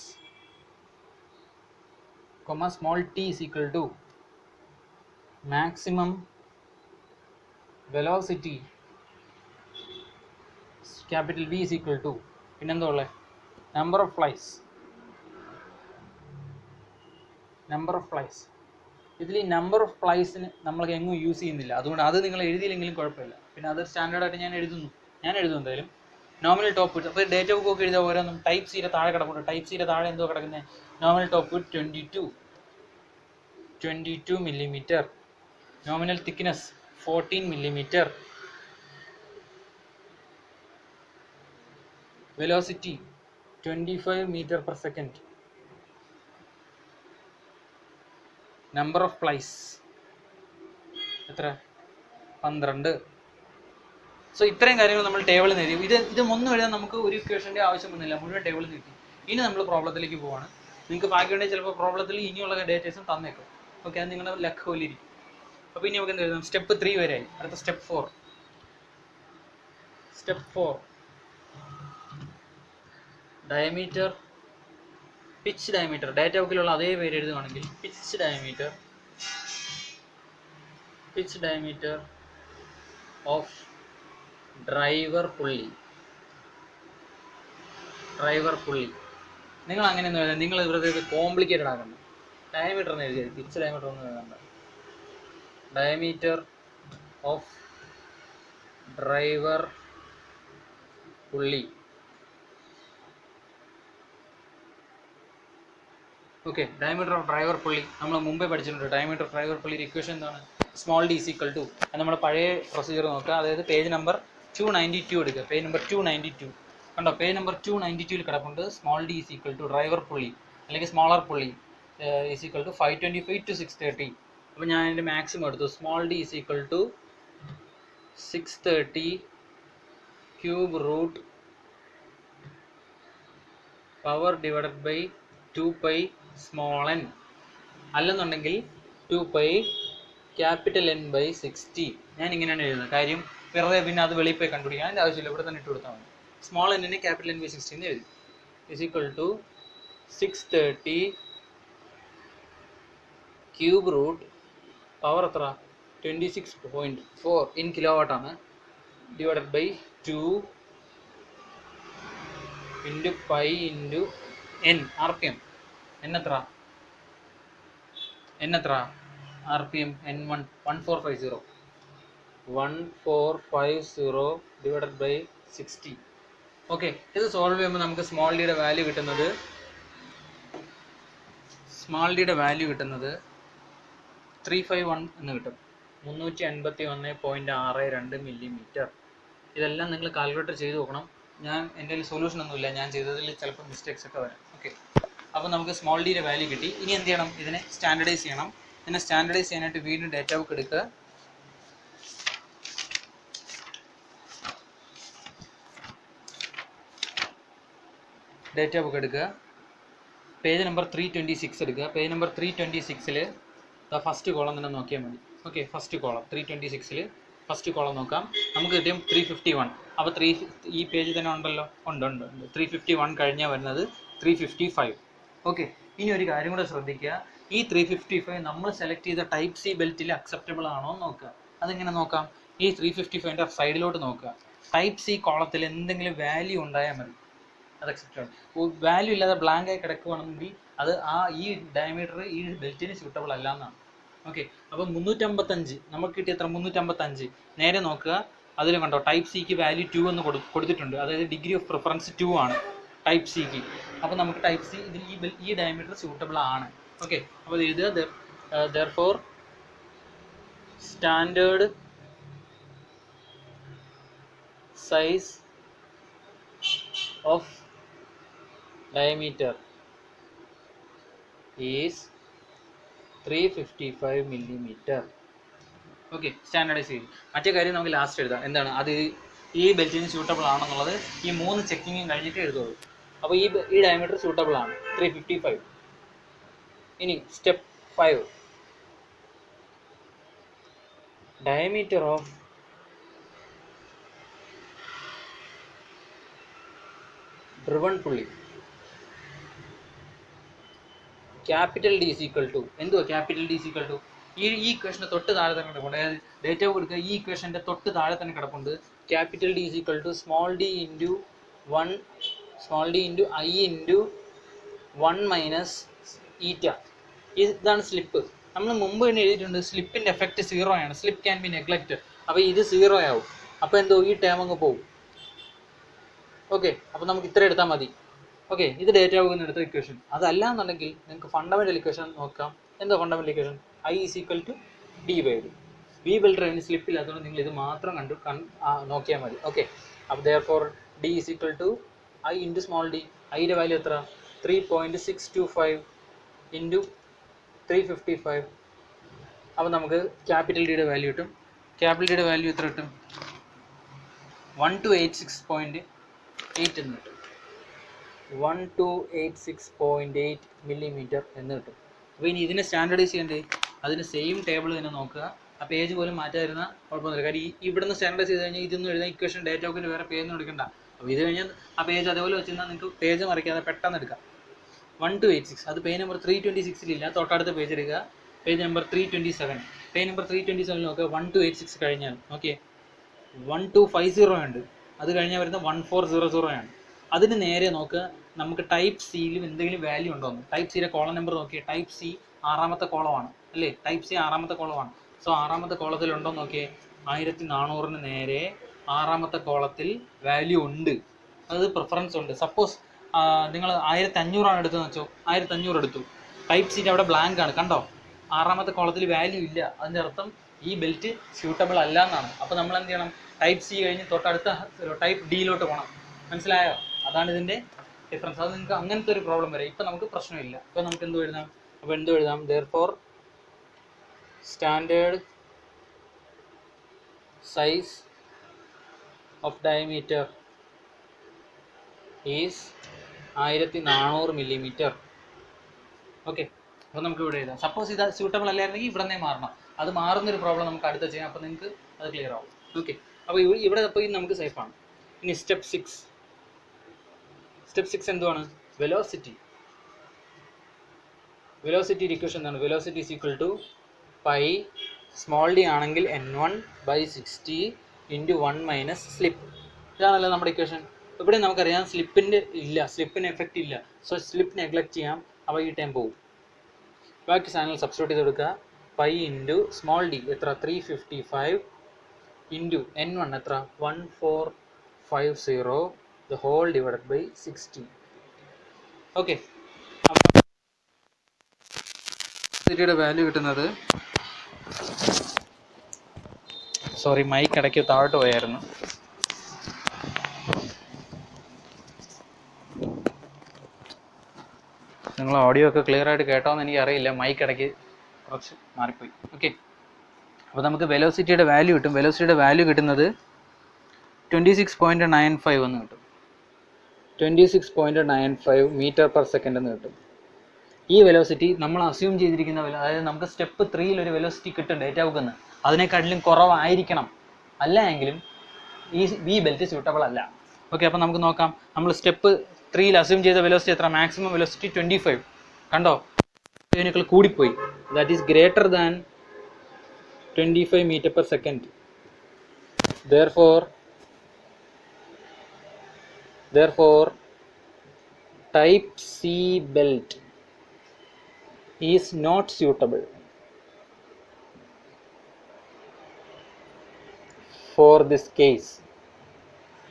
comma small t is equal to maximum velocity, capital V is equal to പിന്നെന്താ ഉള്ളത്, number of flies. ഇതിൽ ഈ നമ്പർ ഓഫ് ഫ്ലൈസിന് നമ്മൾക്ക് എങ്ങും യൂസ് ചെയ്യുന്നില്ല, അതുകൊണ്ട് അത് നിങ്ങൾ എഴുതിയില്ലെങ്കിലും കുഴപ്പമില്ല. പിന്നെ അത് സ്റ്റാൻഡേർഡായിട്ട് ഞാൻ എഴുതും എന്തായാലും. നോമിനൽ ടോപ്പ് വിഡ്ത്ത്, അപ്പോൾ ഡേറ്റ ബുക്ക് ഒക്കെ എഴുതാൻ ഓരോന്നും ടൈപ്പ് സിയുടെ താഴെ കിടപ്പുണ്ട്. ടൈപ്പ് സിയുടെ താഴെ എന്തോ കിടക്കുന്നത്, nominal top width 22 millimetre, nominal thickness 14 millimetre, velocity 25 metre per second, number of plies എത്ര, 12. സോ ഇത്രയും കാര്യങ്ങൾ നമ്മൾ ടേബിളിൽ നിന്ന് എഴുതി. ഇതൊന്നും എഴുതാൻ നമുക്ക് ഒരു ഇക്വേഷൻ്റെ ആവശ്യമൊന്നുമില്ല, മുഴുവൻ ടേബിളിൽ നിന്ന് കിട്ടി. ഇനി നമ്മൾ പ്രോബ്ലത്തിലേക്ക് പോവാണ്. നിങ്ങൾക്ക് ബാക്കിയുണ്ടെങ്കിൽ ചിലപ്പോൾ പ്രോബ്ലത്തിൽ ഇനിയുള്ള ഡേറ്റേഴ്സും തന്നേക്കും. ഓക്കെ, അത് നിങ്ങളുടെ ലക്ക് പോലെ ഇരിക്കും. അപ്പോൾ ഇനി നമുക്ക് എന്ത് എഴുതാം, സ്റ്റെപ്പ് 3 വരെ ആയി. അടുത്ത step 4. Diameter, pitch diameter, data ബുക്കിലുള്ള അതേ പേര് എഴുതുകയാണെങ്കിൽ പിച്ച് ഡയമീറ്റർ ഓഫ് ഡ്രൈവർ പുള്ളി. നിങ്ങൾ അങ്ങനെ ഒന്നും എഴുതാം, നിങ്ങൾ വെറുതെ കോംപ്ലിക്കേറ്റഡ് ആക്കണ്ട. ഡയമീറ്റർ എന്ന് എഴുതിയത്, പിച്ച് ഡയമീറ്റർ ഒന്നും എഴുതണ്ട. ഡയമീറ്റർ ഓഫ് ഡ്രൈവർ പുള്ളി. ഓക്കെ, ഡയമീറ്റർ ഓഫ് ഡ്രൈവർ പുള്ളി നമ്മൾ മുമ്പേ പഠിച്ചിട്ടുണ്ട്. ഡയമീറ്റർ ഓഫ് ഡ്രൈവർ പുള്ളിയുടെ ഇക്വേഷൻ എന്താണ്, സ്മോൾ ഡി ഈക്വൽ ടു, നമ്മുടെ പഴയ പ്രൊസീജിയർ നോക്കുക. അതായത് പേജ് നമ്പർ 292 എടുക്കുക. പേജ് നമ്പർ 292 കണ്ടോ, പേജ് നമ്പർ 292 കിടപ്പുണ്ട്. Small D equal to driver pulley അല്ലെങ്കിൽ സ്മോളർ പുള്ളി ഈക്വൽ ടു 525 to 630. അപ്പോൾ ഞാൻ അതിൻ്റെ മാക്സിമം എടുത്തു. Small D equal to 630 cube root power divided by 2π small n, അല്ലെന്നുണ്ടെങ്കിൽ 2π ക്യാപിറ്റൽ N ബൈ 60. ഞാൻ ഇങ്ങനെയാണ് എഴുതുന്നത്. കാര്യം വെറുതെ പിന്നെ അത് വെളിയിൽ പോയി കണ്ടുപിടിക്കാൻ അതിൻ്റെ ആവശ്യമില്ല, ഇവിടെ തന്നെ ഇട്ട് കൊടുത്താൽ മതി. സ്മോൾ എന്നിനെ ക്യാപിറ്റൽ N ബൈ 60 എന്ന് എഴുതി. Equal to 630 cube root power എത്ര, 26.4 ഇൻ കിലോ വാട്ടാണ്, divided by 2 into pi into N RPM. N എത്ര RPM N1 1450 divided by 60. Okay, ഇത് സോൾവ് ചെയ്യുമ്പോൾ നമുക്ക് സ്മോൾ ഡിയുടെ വാല്യൂ കിട്ടുന്നത് 351 എന്ന് കിട്ടും. 351.62 മില്ലിമീറ്റർ. ഇതെല്ലാം നിങ്ങൾ കാൽക്കുലേറ്റർ ചെയ്ത് നോക്കണം. എൻ്റെ സൊല്യൂഷൻ ഒന്നുമില്ല, ഞാൻ ചെയ്തതിൽ ചിലപ്പോൾ മിസ്റ്റേക്സ് ഒക്കെ വരാം. ഓക്കെ, അപ്പോൾ നമുക്ക് സ്മോൾ ഡിയുടെ വാല്യൂ കിട്ടി. ഇനി എന്ത് ചെയ്യണം, ഇതിനെ സ്റ്റാൻഡർഡൈസ് ചെയ്യണം. ഇതിനെ സ്റ്റാൻഡർഡൈസ് ചെയ്യാനായിട്ട് വീണ്ടും ഡേറ്റ ബുക്ക് എടുക്കുക. പേജ് നമ്പർ 326 എടുക്കുക. പേജ് നമ്പർ 326 ഫസ്റ്റ് കോളം തന്നെ നോക്കിയാൽ മതി. Okay, first column 326 first column നോക്കാം. നമുക്ക് കിട്ടിയും 351. അപ്പോൾ ഈ പേജ് തന്നെ ഉണ്ടല്ലോ, ഉണ്ട് 351 കഴിഞ്ഞാൽ വരുന്നത് 355. ഓക്കെ, ഇനി ഒരു കാര്യം കൂടെ ശ്രദ്ധിക്കുക. ഈ 355 നമ്മൾ സെലക്ട് ചെയ്ത ടൈപ്പ് സി ബെൽറ്റിൽ അക്സെപ്റ്റബിൾ ആണോ എന്ന് നോക്കുക. അതെങ്ങനെ നോക്കാം, ഈ 355ൻ്റെ സൈഡിലോട്ട് നോക്കുക. ടൈപ്പ് സി കോളത്തിൽ എന്തെങ്കിലും വാല്യൂ ഉണ്ടായാൽ മതി, അത് അക്സെപ്റ്റബിൾ. വാല്യൂ ഇല്ലാതെ ബ്ലാങ്ക് ആയി കിടക്കുകയാണെങ്കിൽ അത് ഈ ഡയമീറ്റർ ഈ ബെൽറ്റിന് സ്യൂട്ടബിൾ അല്ല എന്നാണ്. ഓക്കെ, അപ്പോൾ 355 നമുക്ക് കിട്ടിയ എത്ര, 355. നേരെ നോക്കുക, അതിൽ കണ്ടോ ടൈപ്പ് സിക്ക് വാല്യൂ 2 എന്ന് കൊടുത്തിട്ടുണ്ട്. അതായത് ഡിഗ്രി ഓഫ് പ്രിഫറൻസ് 2 ആണ് ടൈപ്പ് സിക്ക്. അപ്പോൾ നമുക്ക് ടൈപ്പ് സി ഇതിൽ ഈ ഡയമീറ്റർ സ്യൂട്ടബിൾ ആണ്. ഓക്കെ, അപ്പോൾ എഴുതുക, therefore standard size of diameter is 355 millimeter. Okay, standardise ചെയ്യും. മറ്റേ കാര്യം നമുക്ക് ലാസ്റ്റ് എഴുതാം. എന്താണ് അത് ഈ ബെൽറ്റിന് സ്യൂട്ടബിൾ ആണെന്നുള്ളത് ഈ 3 ചെക്കിങ്ങും കഴിഞ്ഞിട്ട് എഴുതുള്ളൂ. അപ്പോൾ ഈ ഡയമീറ്റർ സ്യൂട്ടബിൾ ആണ് 355. ഇനി step 5, diameter of driven pulley capital D is equal to എന്തുവാ? Capital D is equal to ഈ ഇക്വേഷൻ്റെ തൊട്ട് താഴെ തന്നെ കിടപ്പുണ്ട്. അതായത് ഡേറ്റ കൊടുക്കുക, ഈ ഇക്വേഷൻ്റെ തൊട്ട് താഴെ തന്നെ കിടപ്പുണ്ട്. Capital D is equal to small D into I into 1 minus eta. ഇതാണ് സ്ലിപ്പ്. നമ്മൾ മുമ്പ് തന്നെ എഴുതിയിട്ടുണ്ട് സ്ലിപ്പിൻ്റെ എഫക്റ്റ് 0 ആണ്. Slip can be neglected. അപ്പോൾ ഇത് 0 ആവും. അപ്പോൾ എന്തോ ഈ ടേം അങ്ങ് പോകും. ഓക്കെ, അപ്പോൾ നമുക്ക് ഇത്ര എടുത്താൽ മതി. ഓക്കെ, ഇത് ഡേറ്റ പോകുന്ന എടുത്ത ഇക്വേഷൻ. അതല്ല എന്നുണ്ടെങ്കിൽ നിങ്ങൾക്ക് ഫണ്ടമെൻ്റൽ ഇക്വേഷൻ നോക്കാം. എന്താ fundamental equation? I is equal to D by D. V belt ഡ്രൈവിന് സ്ലിപ്പില്ലാത്തതുകൊണ്ട് നിങ്ങൾ ഇത് മാത്രം നോക്കിയാൽ മതി. ഓക്കെ, അപ്പോൾ therefore D is equal to I into small D. ഐയുടെ വാല്യൂ എത്ര? 3.625 ഇൻറ്റു 355. അപ്പോൾ നമുക്ക് ക്യാപിറ്റൽ ഡിയുടെ വാല്യൂ കിട്ടും. ക്യാപിറ്റൽ ഡിയുടെ വാല്യൂ എത്ര കിട്ടും? 1286.8 എന്ന് കിട്ടും. 1286.8 മില്ലിമീറ്റർ എന്ന് കിട്ടും. അപ്പോൾ ഇനി ഇതിനെ സ്റ്റാൻഡേർഡൈസ് ചെയ്യണ്ടേ? അതിന് സെയിം ടേബിൾ തന്നെ നോക്കുക. ആ പേജ് പോലും മാറ്റാതിരുന്ന കുഴപ്പമൊന്നുമില്ല. കാര്യം ഇവിടുന്ന് സ്റ്റാൻഡേർഡൈസ് ചെയ്ത് കഴിഞ്ഞാൽ ഇതൊന്നും എഴുതാൻ ഇക്വേഷൻ ഡേറ്റ ബുക്കിൽ വേറെ പേജൊന്നും എടുക്കണ്ട. അപ്പോൾ ഇത് കഴിഞ്ഞാൽ ആ പേജ് അതേപോലെ വെച്ചിരുന്നാൽ നിങ്ങൾക്ക് പേജ് മറിക്കാതെ പെട്ടെന്ന് എടുക്കാം. 1286 അത് പേജ് നമ്പർ 326 തൊട്ടടുത്ത പേജ് എടുക്കുക. Page number 327. പേജ് നമ്പർ 327 നോക്കുക. 1286 കഴിഞ്ഞാൽ ഓക്കെ 1250 ഉണ്ട്. അത് കഴിഞ്ഞാൽ വരുന്ന 1400 ആണ്. അതിന് നേരെ നോക്കുക, നമുക്ക് ടൈപ്പ് സിയിലും എന്തെങ്കിലും വാല്യൂ ഉണ്ടോ എന്ന്. ടൈപ്പ് സിയുടെ കോളം നമ്പർ നോക്കിയേ. ടൈപ്പ് സി 6ാമത്തെ കോളമാണ് അല്ലേ? ടൈപ്പ് സി 6ാമത്തെ കോളമാണ്. സോ 6ാമത്തെ കോളത്തിൽ ഉണ്ടോ നോക്കിയേ. 1400 നേരെ 6ാമത്തെ കോളത്തിൽ വാല്യൂ ഉണ്ട്. അത് പ്രിഫറൻസ് ഉണ്ട്. സപ്പോസ് നിങ്ങൾ 1500 എടുത്തതെന്ന് വെച്ചോ. 1500 എടുത്തു. ടൈപ്പ് സിയുടെ അവിടെ ബ്ലാങ്ക് ആണ്, കണ്ടോ? 6ാമത്തെ കോളത്തിൽ വാല്യൂ ഇല്ല. അതിൻ്റെ അർത്ഥം ഈ ബെൽറ്റ് സ്യൂട്ടബിൾ അല്ല എന്നാണ്. അപ്പോൾ നമ്മൾ എന്ത് ചെയ്യണം? ടൈപ്പ് സി കഴിഞ്ഞ് തൊട്ടടുത്ത ടൈപ്പ് ഡിയിലോട്ട് പോകണം. മനസ്സിലായോ? അതാണ് ഇതിൻ്റെ ഡിഫറൻസ്. അത് നിങ്ങൾക്ക് അങ്ങനത്തെ ഒരു പ്രോബ്ലം വരെ. ഇപ്പം നമുക്ക് പ്രശ്നമില്ല. ഇപ്പോൾ നമുക്ക് എന്ത് എഴുതാം? അപ്പോൾ എന്ത് എഴുതാം? Therefore standard size of diameter is 1400 millimetre. Okay, അപ്പോൾ നമുക്ക് ഇവിടെ എഴുതാം. സപ്പോസ് ഇത് സ്യൂട്ടബിൾ അല്ലായിരുന്നെങ്കിൽ ഇവിടെ നിന്നേ മാറണം. അത് മാറുന്നൊരു പ്രോബ്ലം നമുക്ക് അടുത്ത ചെയ്യാം. അപ്പോൾ നിങ്ങൾക്ക് അത് ക്ലിയർ ആവും. ഓക്കെ, അപ്പോൾ ഇവിടെ അപ്പോൾ നമുക്ക് സേഫാണ്. ഇനി സ്റ്റെപ്പ് 6. സ്റ്റെപ്പ് 6 എന്തുവാണ്? വെലോസിറ്റി. വെലോസിറ്റിയുടെ ഇക്വേഷൻ എന്താണ്? Velocity is equal to pi small D ആണെങ്കിൽ n1/60 ഇൻറ്റു 1 മൈനസ് സ്ലിപ്പ്. ഇതാണല്ലോ നമ്മുടെ ഇക്വേഷൻ. ഇവിടെ നമുക്കറിയാം സ്ലിപ്പിൻ്റെ ഇല്ല, സ്ലിപ്പിന് എഫക്റ്റ് ഇല്ല. സോ സ്ലിപ്പ് നെഗ്ലക്ട് ചെയ്യാം. അപ്പോൾ ഈ ടൈം പോകും. ബാക്കി സാധനങ്ങൾ സബ്സ്റ്റിറ്റ്യൂട്ട് ചെയ്ത് കൊടുക്കുക. പൈ ഇൻറ്റു സ്മോൾ ഡി എത്ര? 355 ഇൻറ്റു n1 എത്ര? 1450 the whole divided by 60. Okay, വെലോസിറ്റിയുടെ വാല്യൂ കിട്ടുന്നത്, സോറി മൈക്ക് ഇടയ്ക്ക് താഴോട്ട് പോയായിരുന്നു. നിങ്ങൾ ഓഡിയോ ഒക്കെ ക്ലിയർ ആയിട്ട് കേട്ടോന്ന് എനിക്കറിയില്ല. മൈക്ക് ഇടയ്ക്ക് കുറച്ച് മാറിപ്പോയി. ഓക്കെ, അപ്പോൾ നമുക്ക് വെലോസിറ്റിയുടെ വാല്യൂ കിട്ടും. വെലോസിറ്റിയുടെ വാല്യൂ കിട്ടുന്നത് 26.95 എന്ന് കിട്ടും. 26.95 മീറ്റർ പെർ സെക്കൻഡ് എന്ന് കിട്ടും. ഈ വെലോസിറ്റി നമ്മൾ അസ്യൂം ചെയ്തിരിക്കുന്ന അതായത് നമുക്ക് സ്റ്റെപ്പ് 3 ഒരു വെലോസിറ്റി കിട്ടും ഡേറ്റ ബുക്കിൽ. അതിനെക്കാട്ടിലും കുറവായിരിക്കണം. അല്ല എങ്കിലും ഈ ബെൽറ്റ് സ്യൂട്ടബിൾ അല്ല. ഓക്കെ, അപ്പോൾ നമുക്ക് നോക്കാം. നമ്മൾ സ്റ്റെപ്പ് 3 അസ്യൂം ചെയ്ത വെലോസിറ്റി എത്ര? Maximum velocity 25. കണ്ടോ? ഇതിനേക്കാൾ കൂടിപ്പോയി. That is greater than 25 metre per second. Therefore, type C belt is not suitable for this case.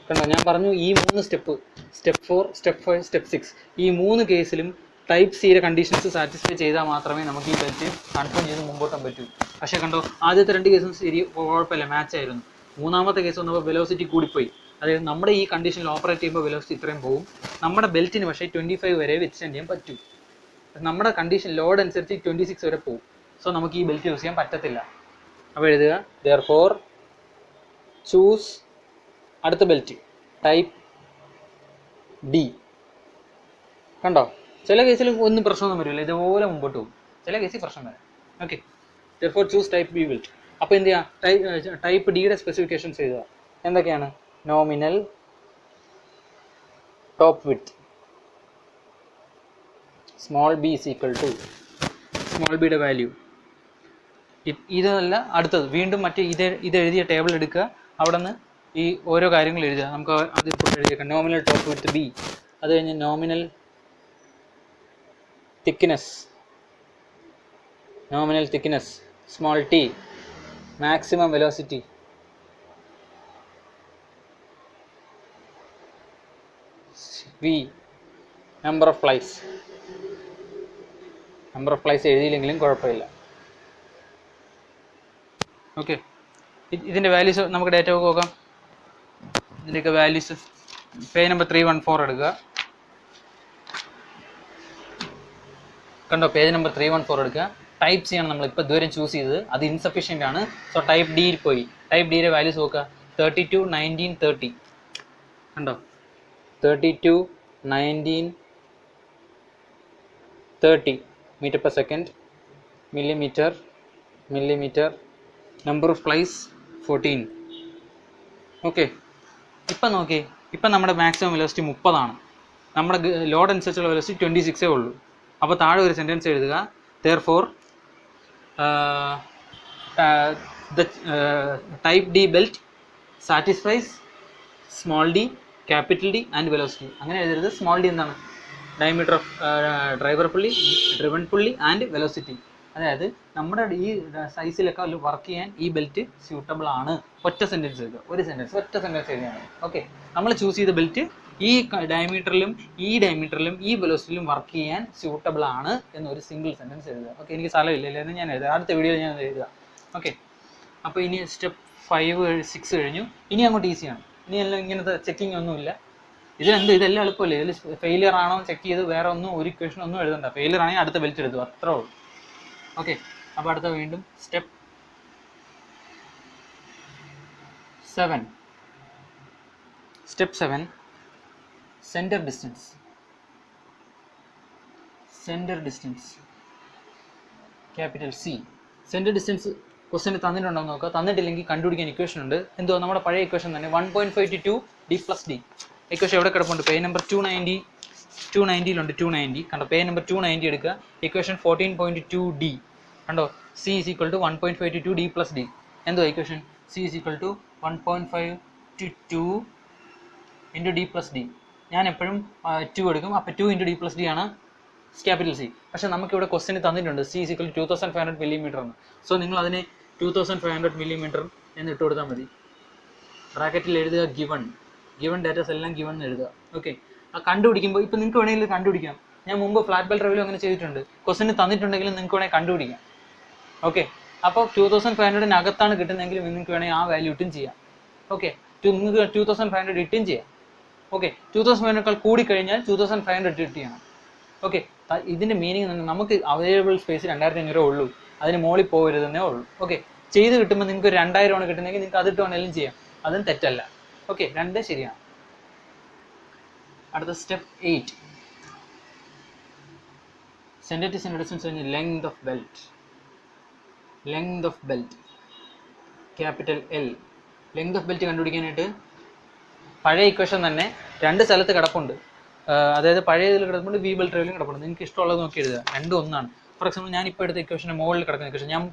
കണ്ടോ, ഞാൻ പറഞ്ഞു ഈ 3 സ്റ്റെപ്പ്, സ്റ്റെപ്പ് 4, സ്റ്റെപ്പ് 5, സ്റ്റെപ്പ് 6, ഈ 3 കേസിലും ടൈപ്പ് സിയുടെ കണ്ടീഷൻസ് സാറ്റിസ്ഫൈ ചെയ്താൽ മാത്രമേ നമുക്ക് ഈ ബെൽറ്റ് കൺഫേം ചെയ്ത് മുമ്പോട്ടാൻ പറ്റൂ. പക്ഷേ കണ്ടോ, ആദ്യത്തെ 2 കേസും ശരി കുഴപ്പമില്ല, മാച്ച് ആയിരുന്നു. 3ാമത്തെ കേസ് വന്നപ്പോൾ വെലോസിറ്റി കൂടിപ്പോയി. അതായത് നമ്മുടെ ഈ കണ്ടീഷനിൽ ഓപ്പറേറ്റ് ചെയ്യുമ്പോൾ വെലോസിറ്റി ഇത്രയും പോകും. നമ്മുടെ ബെൽറ്റിന് പക്ഷേ 25 വരെ വിത്ത്സ്റ്റാൻഡ് ചെയ്യാൻ പറ്റും. നമ്മുടെ കണ്ടീഷൻ ലോഡ് അനുസരിച്ച് 26 വരെ പോകും. സോ നമുക്ക് ഈ ബെൽറ്റ് യൂസ് ചെയ്യാൻ പറ്റത്തില്ല. അപ്പോൾ എഴുതുക therefore ചൂസ് അടുത്ത ബെൽറ്റ് ടൈപ്പ് ഡി. കണ്ടോ, ചില കേസിൽ ഒന്നും പ്രശ്നമൊന്നും വരില്ല, ഇതുപോലെ മുമ്പോട്ട് പോകും. ചില കേസിൽ പ്രശ്നം വരാം. Okay, therefore choose type B belt. അപ്പോൾ എന്ത് ചെയ്യുക, ടൈപ്പ് ഡിയുടെ സ്പെസിഫിക്കേഷൻസ് എഴുതുക. എന്തൊക്കെയാണ്? Nominal top width small B is equal to small ബിയുടെ വാല്യൂ. ഇതല്ല അടുത്തത്, വീണ്ടും മറ്റേ ഇത് എഴുതിയ ടേബിൾ എടുക്കുക, അവിടെ നിന്ന് ഈ ഓരോ കാര്യങ്ങൾ എഴുതുക. നമുക്ക് അത് ഇപ്പോൾ എഴുതിയേക്കാം. നോമിനൽ ടോപ്പ് വിഡ്ത്ത് ബി, അത് കഴിഞ്ഞ് nominal thickness small T, maximum velocity V, number of plies എഴുതിയില്ലെങ്കിലും കുഴപ്പമില്ല. ഓക്കെ, ഇതിൻ്റെ വാല്യൂസ് നമുക്ക് ഡേറ്റ ഒക്കെ നോക്കാം. ഇതിൻ്റെയൊക്കെ വാല്യൂസ് പേജ് നമ്പർ 314 എടുക്കുക. കണ്ടോ, പേജ് നമ്പർ 314 എടുക്കുക. ടൈപ്പ് സി ആണ് നമ്മളിപ്പോൾ ഇതുവരെ ചൂസ് ചെയ്തത്, അത് ഇൻസഫിഷ്യൻ്റ് ആണ്. സോ ടൈപ്പ് ഡിയിൽ പോയി ടൈപ്പ് ഡിയുടെ വാല്യൂസ് നോക്കുക. 32, 19, 30. കണ്ടോ, 32, 19, 30 metre per second, millimetre, number of plies 14. Okay, ഇപ്പം നോക്കി, ഇപ്പം നമ്മുടെ മാക്സിമം വെലോസിറ്റി 30 ആണ്. നമ്മുടെ ലോഡ് അനുസരിച്ചുള്ള വെലോസിറ്റി 26 ഉള്ളൂ. അപ്പോൾ താഴെ ഒരു സെൻറ്റൻസ് എഴുതുക. therefore the type D belt satisfies small d, capital D and velocity. അങ്ങനെ എഴുതരുത്. സ്മോൾ ഡി എന്താണ്? ഡയമീറ്റർ ഓഫ് ഡ്രൈവർ പുള്ളി, ഡ്രിവൺ പുള്ളി ആൻഡ് വെലോസിറ്റി. അതായത് നമ്മുടെ ഈ സൈസിലൊക്കെ വർക്ക് ചെയ്യാൻ ഈ ബെൽറ്റ് സ്യൂട്ടബിൾ ആണ്. ഒറ്റ സെൻറ്റൻസ് എഴുതുക, ഒറ്റ സെൻറ്റൻസ് എഴുതിയാണ്. ഓക്കെ, നമ്മൾ ചൂസ് ചെയ്ത ബെൽറ്റ് ഈ ഡയമീറ്ററിലും ഈ വെലോസിറ്റിയിലും വർക്ക് ചെയ്യാൻ സ്യൂട്ടബിൾ ആണ് എന്നൊരു സിംഗിൾ സെൻറ്റൻസ് എഴുതുക. ഓക്കെ, എനിക്ക് സ്ഥലമില്ല, എന്ന് ഞാൻ എഴുതുക, അടുത്ത വീഡിയോ ഞാൻ എഴുതുക. ഓക്കെ, അപ്പോൾ ഇനി സ്റ്റെപ്പ് 5, 6 കഴിഞ്ഞു. ഇനി അങ്ങോട്ട് ഈസിയാണ്. ഇനി എല്ലാം ഇങ്ങനത്തെ ചെക്കിങ് ഒന്നുമില്ല. ഇതെല്ലാം എളുപ്പമല്ലേ. ഇതിൽ ഫെയിലിയർ ആണോ ചെക്ക് ചെയ്ത് വേറെ ഒന്നും ഒരു ഇക്വേഷൻ ഒന്നും എഴുതണ്ട. ഫെയിലിയർ ആണെങ്കിൽ അടുത്ത ബെൽറ്റ് എടുത്തു, അത്രേ ഉള്ളൂ. ഓക്കെ, അപ്പോൾ അടുത്ത വീണ്ടും step 7. Step 7 centre distance capital C. Centre distance question തന്നിട്ടുണ്ടോ നോക്കുക. തന്നിട്ടില്ലെങ്കിൽ കണ്ടുപിടിക്കാൻ ഇക്വേഷൻ ഉണ്ട്. എന്തോ നമ്മുടെ പഴയ ഇക്വേഷൻ തന്നെ 1.5 to 2 d plus d. Equation എവിടെ കിടപ്പുണ്ട്? പേജ് നമ്പർ 290 290 കണ്ടോ, പേജ് നമ്പർ 290 എടുക്കുക. ഇക്വേഷൻ 14.2d കണ്ടോ, c is equal to 1.5 to 2 d plus d. എന്തോ equation? c is equal to 1.5 to 2 into d plus d. ഞാൻ എപ്പോഴും 2 എടുക്കും. അപ്പോൾ 2 into d plus d ആണ് ക്യാപിറ്റൽ സി. പക്ഷേ നമുക്കിവിടെ ക്വസ്റ്റ്യൻ തന്നിട്ടുണ്ട് c is equal to 2500 millimeter എന്ന്. സോ നിങ്ങൾ അതിനെ 2500 millimeter എന്ന് ഇട്ട് കൊടുത്താൽ മതി. ബ്രാക്കറ്റിൽ എഴുതുക ഗിവൺ ഡാറ്റാസ് എല്ലാം ഗിവൺ എന്ന് എഴുതുക. ഓക്കെ, ആ കണ്ടുപിടിക്കുമ്പോൾ ഇപ്പോൾ നിങ്ങൾക്ക് വേണമെങ്കിൽ കണ്ടുപിടിക്കാം. ഞാൻ മുമ്പ് ഫ്ലാറ്റ് ബെൽറ്റ് ഡ്രൈവിലും അങ്ങനെ ചെയ്തിട്ടുണ്ട്. ക്വസ്റ്റ്യൻ തന്നിട്ടുണ്ടെങ്കിലും നിങ്ങൾക്ക് വേണമെങ്കിൽ കണ്ടുപിടിക്കാം. ഓക്കെ, അപ്പോൾ 2500 അകത്താണ് കിട്ടുന്നതെങ്കിൽ നിങ്ങൾക്ക് വേണമെങ്കിൽ ആ വാല്യൂ ഇട്ടും ചെയ്യാം. ഓക്കെ, നിങ്ങൾക്ക് 2500 ഇട്ടും ചെയ്യാം. ഓക്കെ, 2500 കൂടിക്കഴിഞ്ഞാൽ 2500 ഇട്ട് ചെയ്യണം. ഓക്കെ, ഇതിൻ്റെ മീനിങ് നമുക്ക് അവൈലബിൾ സ്പേസ് 2500 ഉള്ളൂ, അതിന് മുകളിൽ പോകരുതെന്നേ ഉള്ളൂ. ഓക്കെ, ചെയ്ത് കിട്ടുമ്പോൾ നിങ്ങൾക്ക് 2000 ആണ് കിട്ടുന്നതെങ്കിൽ നിങ്ങൾക്ക് അതിട്ട് വേണമെങ്കിലും ചെയ്യാം, അതും തെറ്റല്ല. ഓക്കെ, രണ്ടും ശരിയാണ്. അടുത്ത step 8 centre to centre distance കഴിഞ്ഞ് length of belt capital L. Length of belt കണ്ടുപിടിക്കാനായിട്ട് പഴയ ഇക്വേഷൻ തന്നെ 2 സ്ഥലത്ത് കിടപ്പുണ്ട്. അതായത് പഴയ ഇതിൽ കിടപ്പുണ്ട്, വി ബെൽറ്റ് ഡ്രൈവിലും കിടപ്പുണ്ട്. നിങ്ങൾക്ക് ഇഷ്ടമുള്ളത് നോക്കി എഴുതുക, രണ്ടും ഒന്നാണ്. ഫോർ എക്സാമ്പിൾ ഞാൻ ഇപ്പോൾ എടുത്ത ഇക്വേഷൻ്റെ മുകളിൽ കിടക്കുന്ന ഇക്വേഷൻ, ഞാൻ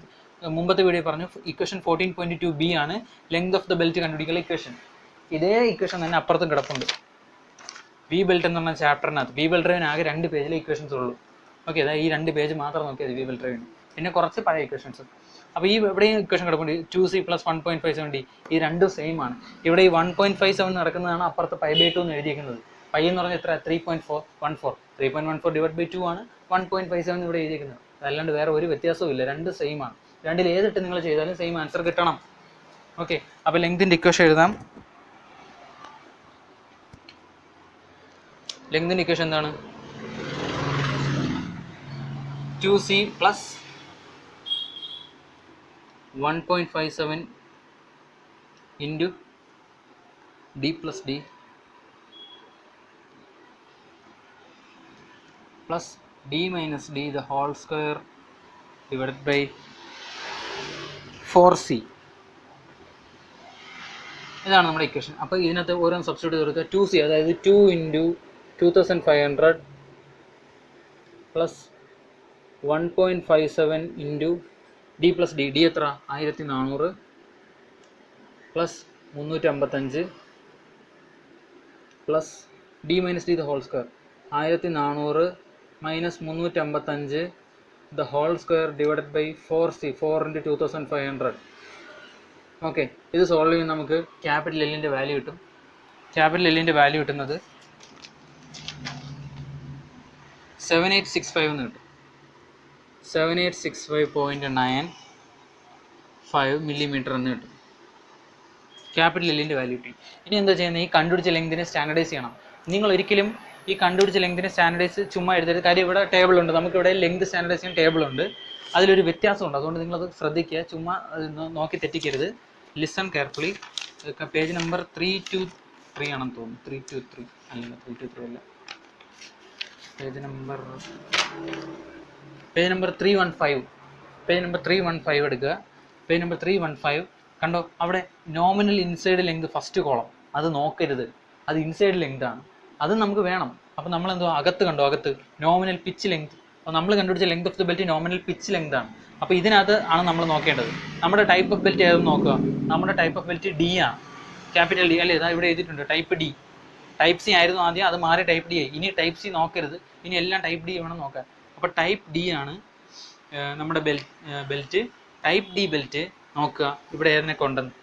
മുമ്പത്തെ വീഡിയോ പറഞ്ഞു ഇക്വേഷൻ 14.2b ആണ് ലെങ്ത് ഓഫ് ദ ബെൽറ്റ് കണ്ടുപിടിക്കുന്ന ഇക്വേഷൻ. ഇതേ ഇക്വേഷൻ തന്നെ അപ്പുറത്തും കിടപ്പുണ്ട്. വി ബെൽറ്റ് എന്ന് പറഞ്ഞ ചാപ്റ്ററിനകത്ത് വി ബെൽറ്റ് ഡ്രൈവിന് ആകെ 2 പേജിലെ ഇക്വേഷൻസ് ഉള്ളൂ. ഓക്കെ, അതായത് ഈ 2 പേജ് മാത്രം നോക്കിയത് വി ബെൽറ്റ് ഡ്രൈവിന്, പിന്നെ കുറച്ച് പഴയ ഇക്വേഷൻസ്. അപ്പോൾ ഈ എവിടെയും ഇക്വേഷൻ കിടപ്പുണ്ട് 2c + 1.57d. ഈ രണ്ടും സെയിം ആണ്. ഇവിടെ ഈ 1.57 നടക്കുന്നതാണ് അപ്പുറത്ത് π/2 എന്ന് എഴുതിയിരിക്കുന്നത്. പൈ എന്ന് പറഞ്ഞാൽ എത്ര? 3.14. 3.14 / 2 ആണ് 1.57 ഇവിടെ എഴുതിയിരിക്കുന്നത്. അതല്ലാണ്ട് വേറെ ഒരു വ്യത്യാസവും ഇല്ല, രണ്ടും സെയിം ആണ്. രണ്ടിൽ ഏതിട്ട് നിങ്ങൾ ചെയ്താലും സെയിം ആൻസർ കിട്ടണം. ഓക്കെ, അപ്പോൾ ലെങ്തിൻ്റെ ഇക്വേഷൻ എഴുതാം. ലെങ്തിൻ്റെ ഇക്വേഷൻ എന്താണ്? 2c plus 1.57 into d plus d plus d minus d the whole square divided by 4c. ഇതാണ് നമ്മുടെ ഇക്വേഷൻ. അപ്പോൾ ഇതിനകത്ത് ഓരോന്ന് സബ്സ്റ്റിറ്റ്യൂട്ട് കൊടുക്കുക. 2c അതായത് 2 into 2500 plus 1.57 into D plus D. D എത്ര? 1400 plus 355 plus D minus D the whole square. 1400 minus 355 the whole square divided by 4c. 4 into 2500. Okay, ഇത് solve ചെയ്യുമ്പോൾ നമുക്ക് ക്യാപിറ്റൽ എല്ലിൻ്റെ വാല്യൂ കിട്ടും. ക്യാപിറ്റൽ എല്ലിൻ്റെ വാല്യൂ കിട്ടുന്നത് 7865 എന്ന് കിട്ടും. 7865.95 മില്ലിമീറ്റർ എന്ന് കിട്ടും. ക്യാപിറ്റൽ എല്ലിൻ്റെ വാല്യൂ കിട്ടി. ഇനി എന്താ ചെയ്യുന്നത്? ഈ കണ്ടുപിടിച്ച ലെങ്തിനെ സ്റ്റാൻഡർഡൈസ് ചെയ്യണം. നിങ്ങൾ ഒരിക്കലും ഈ കണ്ടുപിടിച്ച ലെങ്തിനെ സ്റ്റാൻഡർഡൈസ് ചുമ്മാ എഴുതരുത്. കാര്യം ഇവിടെ ടേബിൾ ഉണ്ട്, നമുക്കിവിടെ ലെങ്ത് സ്റ്റാൻഡർഡൈസ് ചെയ്യാൻ ടേബിൾ ഉണ്ട്. അതിലൊരു വ്യത്യാസമുണ്ട്, അതുകൊണ്ട് നിങ്ങളത് ശ്രദ്ധിക്കുക. ചുമ്മാ നോക്കി തെറ്റിക്കരുത്. Listen carefully. പേജ് നമ്പർ 323 ആണെന്ന് തോന്നുന്നു. 323 അല്ല, 323 അല്ല. Page number 315. പേജ് നമ്പർ 315 എടുക്കുക. പേജ് നമ്പർ 315 കണ്ടോ? അവിടെ nominal inside length first column, അത് നോക്കരുത്. അത് ഇൻസൈഡ് ലെങ്ത് ആണ്, അത് നമുക്ക് വേണം. അപ്പോൾ നമ്മൾ എന്തോ അകത്ത് കണ്ടോ? അകത്ത് നോമിനൽ പിച്ച് ലെങ്ത്. അപ്പോൾ നമ്മൾ കണ്ടുപിടിച്ച length of the belt nominal pitch length ആണ്. അപ്പോൾ ഇതിനകത്ത് ആണ് നമ്മൾ നോക്കേണ്ടത്. നമ്മുടെ ടൈപ്പ് ഓഫ് ബെൽറ്റ് ഏതെന്ന് നോക്കുക. നമ്മുടെ ടൈപ്പ് ഓഫ് ബെൽറ്റ് ഡി ആണ്, ക്യാപിറ്റൽ ഡി അല്ലേ? ഇതാ ഇവിടെ എഴുതിയിട്ടുണ്ട് ടൈപ്പ് ഡി. ടൈപ്പ് സി ആയിരുന്നു ആദ്യം, അത് മാറി ടൈപ്പ് ഡി ആയി. ഇനി ടൈപ്പ് സി നോക്കരുത്, ഇനി എല്ലാം ടൈപ്പ് ഡി വേണം നോക്കാൻ. അപ്പോൾ ടൈപ്പ് ഡി ആണ് നമ്മുടെ ബെൽറ്റ്. ടൈപ്പ് ഡി ബെൽറ്റ് നോക്കുക. ഇവിടെ ഏതിനെ കൊണ്ടെന്ന്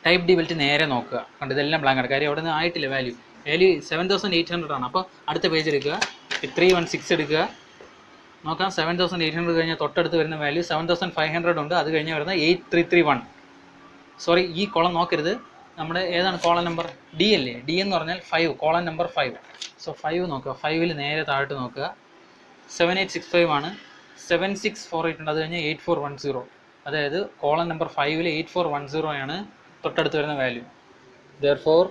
ടൈപ്പ് ഡി ബെൽറ്റ് നേരെ നോക്കുക. കണ്ട് ഇതെല്ലാം ബ്ലാങ്ക് ആണ്, കാര്യം അവിടെ നിന്ന് ആയിട്ടില്ല. വാല്യൂ 7800 ആണ്. അപ്പോൾ അടുത്ത പേജ് എടുക്കുക, 316 എടുക്കുക. നോക്കാം 7800 കഴിഞ്ഞാൽ തൊട്ടടുത്ത് വരുന്ന വാല്യൂ 7500 ഉണ്ട്. അത് കഴിഞ്ഞ് വരുന്ന 8331. സോറി, ഈ കോളം നോക്കരുത്. നമ്മുടെ ഏതാണ് കോളം നമ്പർ? ഡി അല്ലേ? ഡി എന്ന് പറഞ്ഞാൽ 5, കോളം നമ്പർ 5. സോ 5 നോക്കുക. 5ൽ നേരെ താഴോട്ട് നോക്കുക. 7865 ആണ്. 7648 ഉണ്ട്. അത് കഴിഞ്ഞ് 8410. അതായത് കോളം നമ്പർ 5ൽ 8410 ആണ് തൊട്ടടുത്ത് വരുന്ന value. Therefore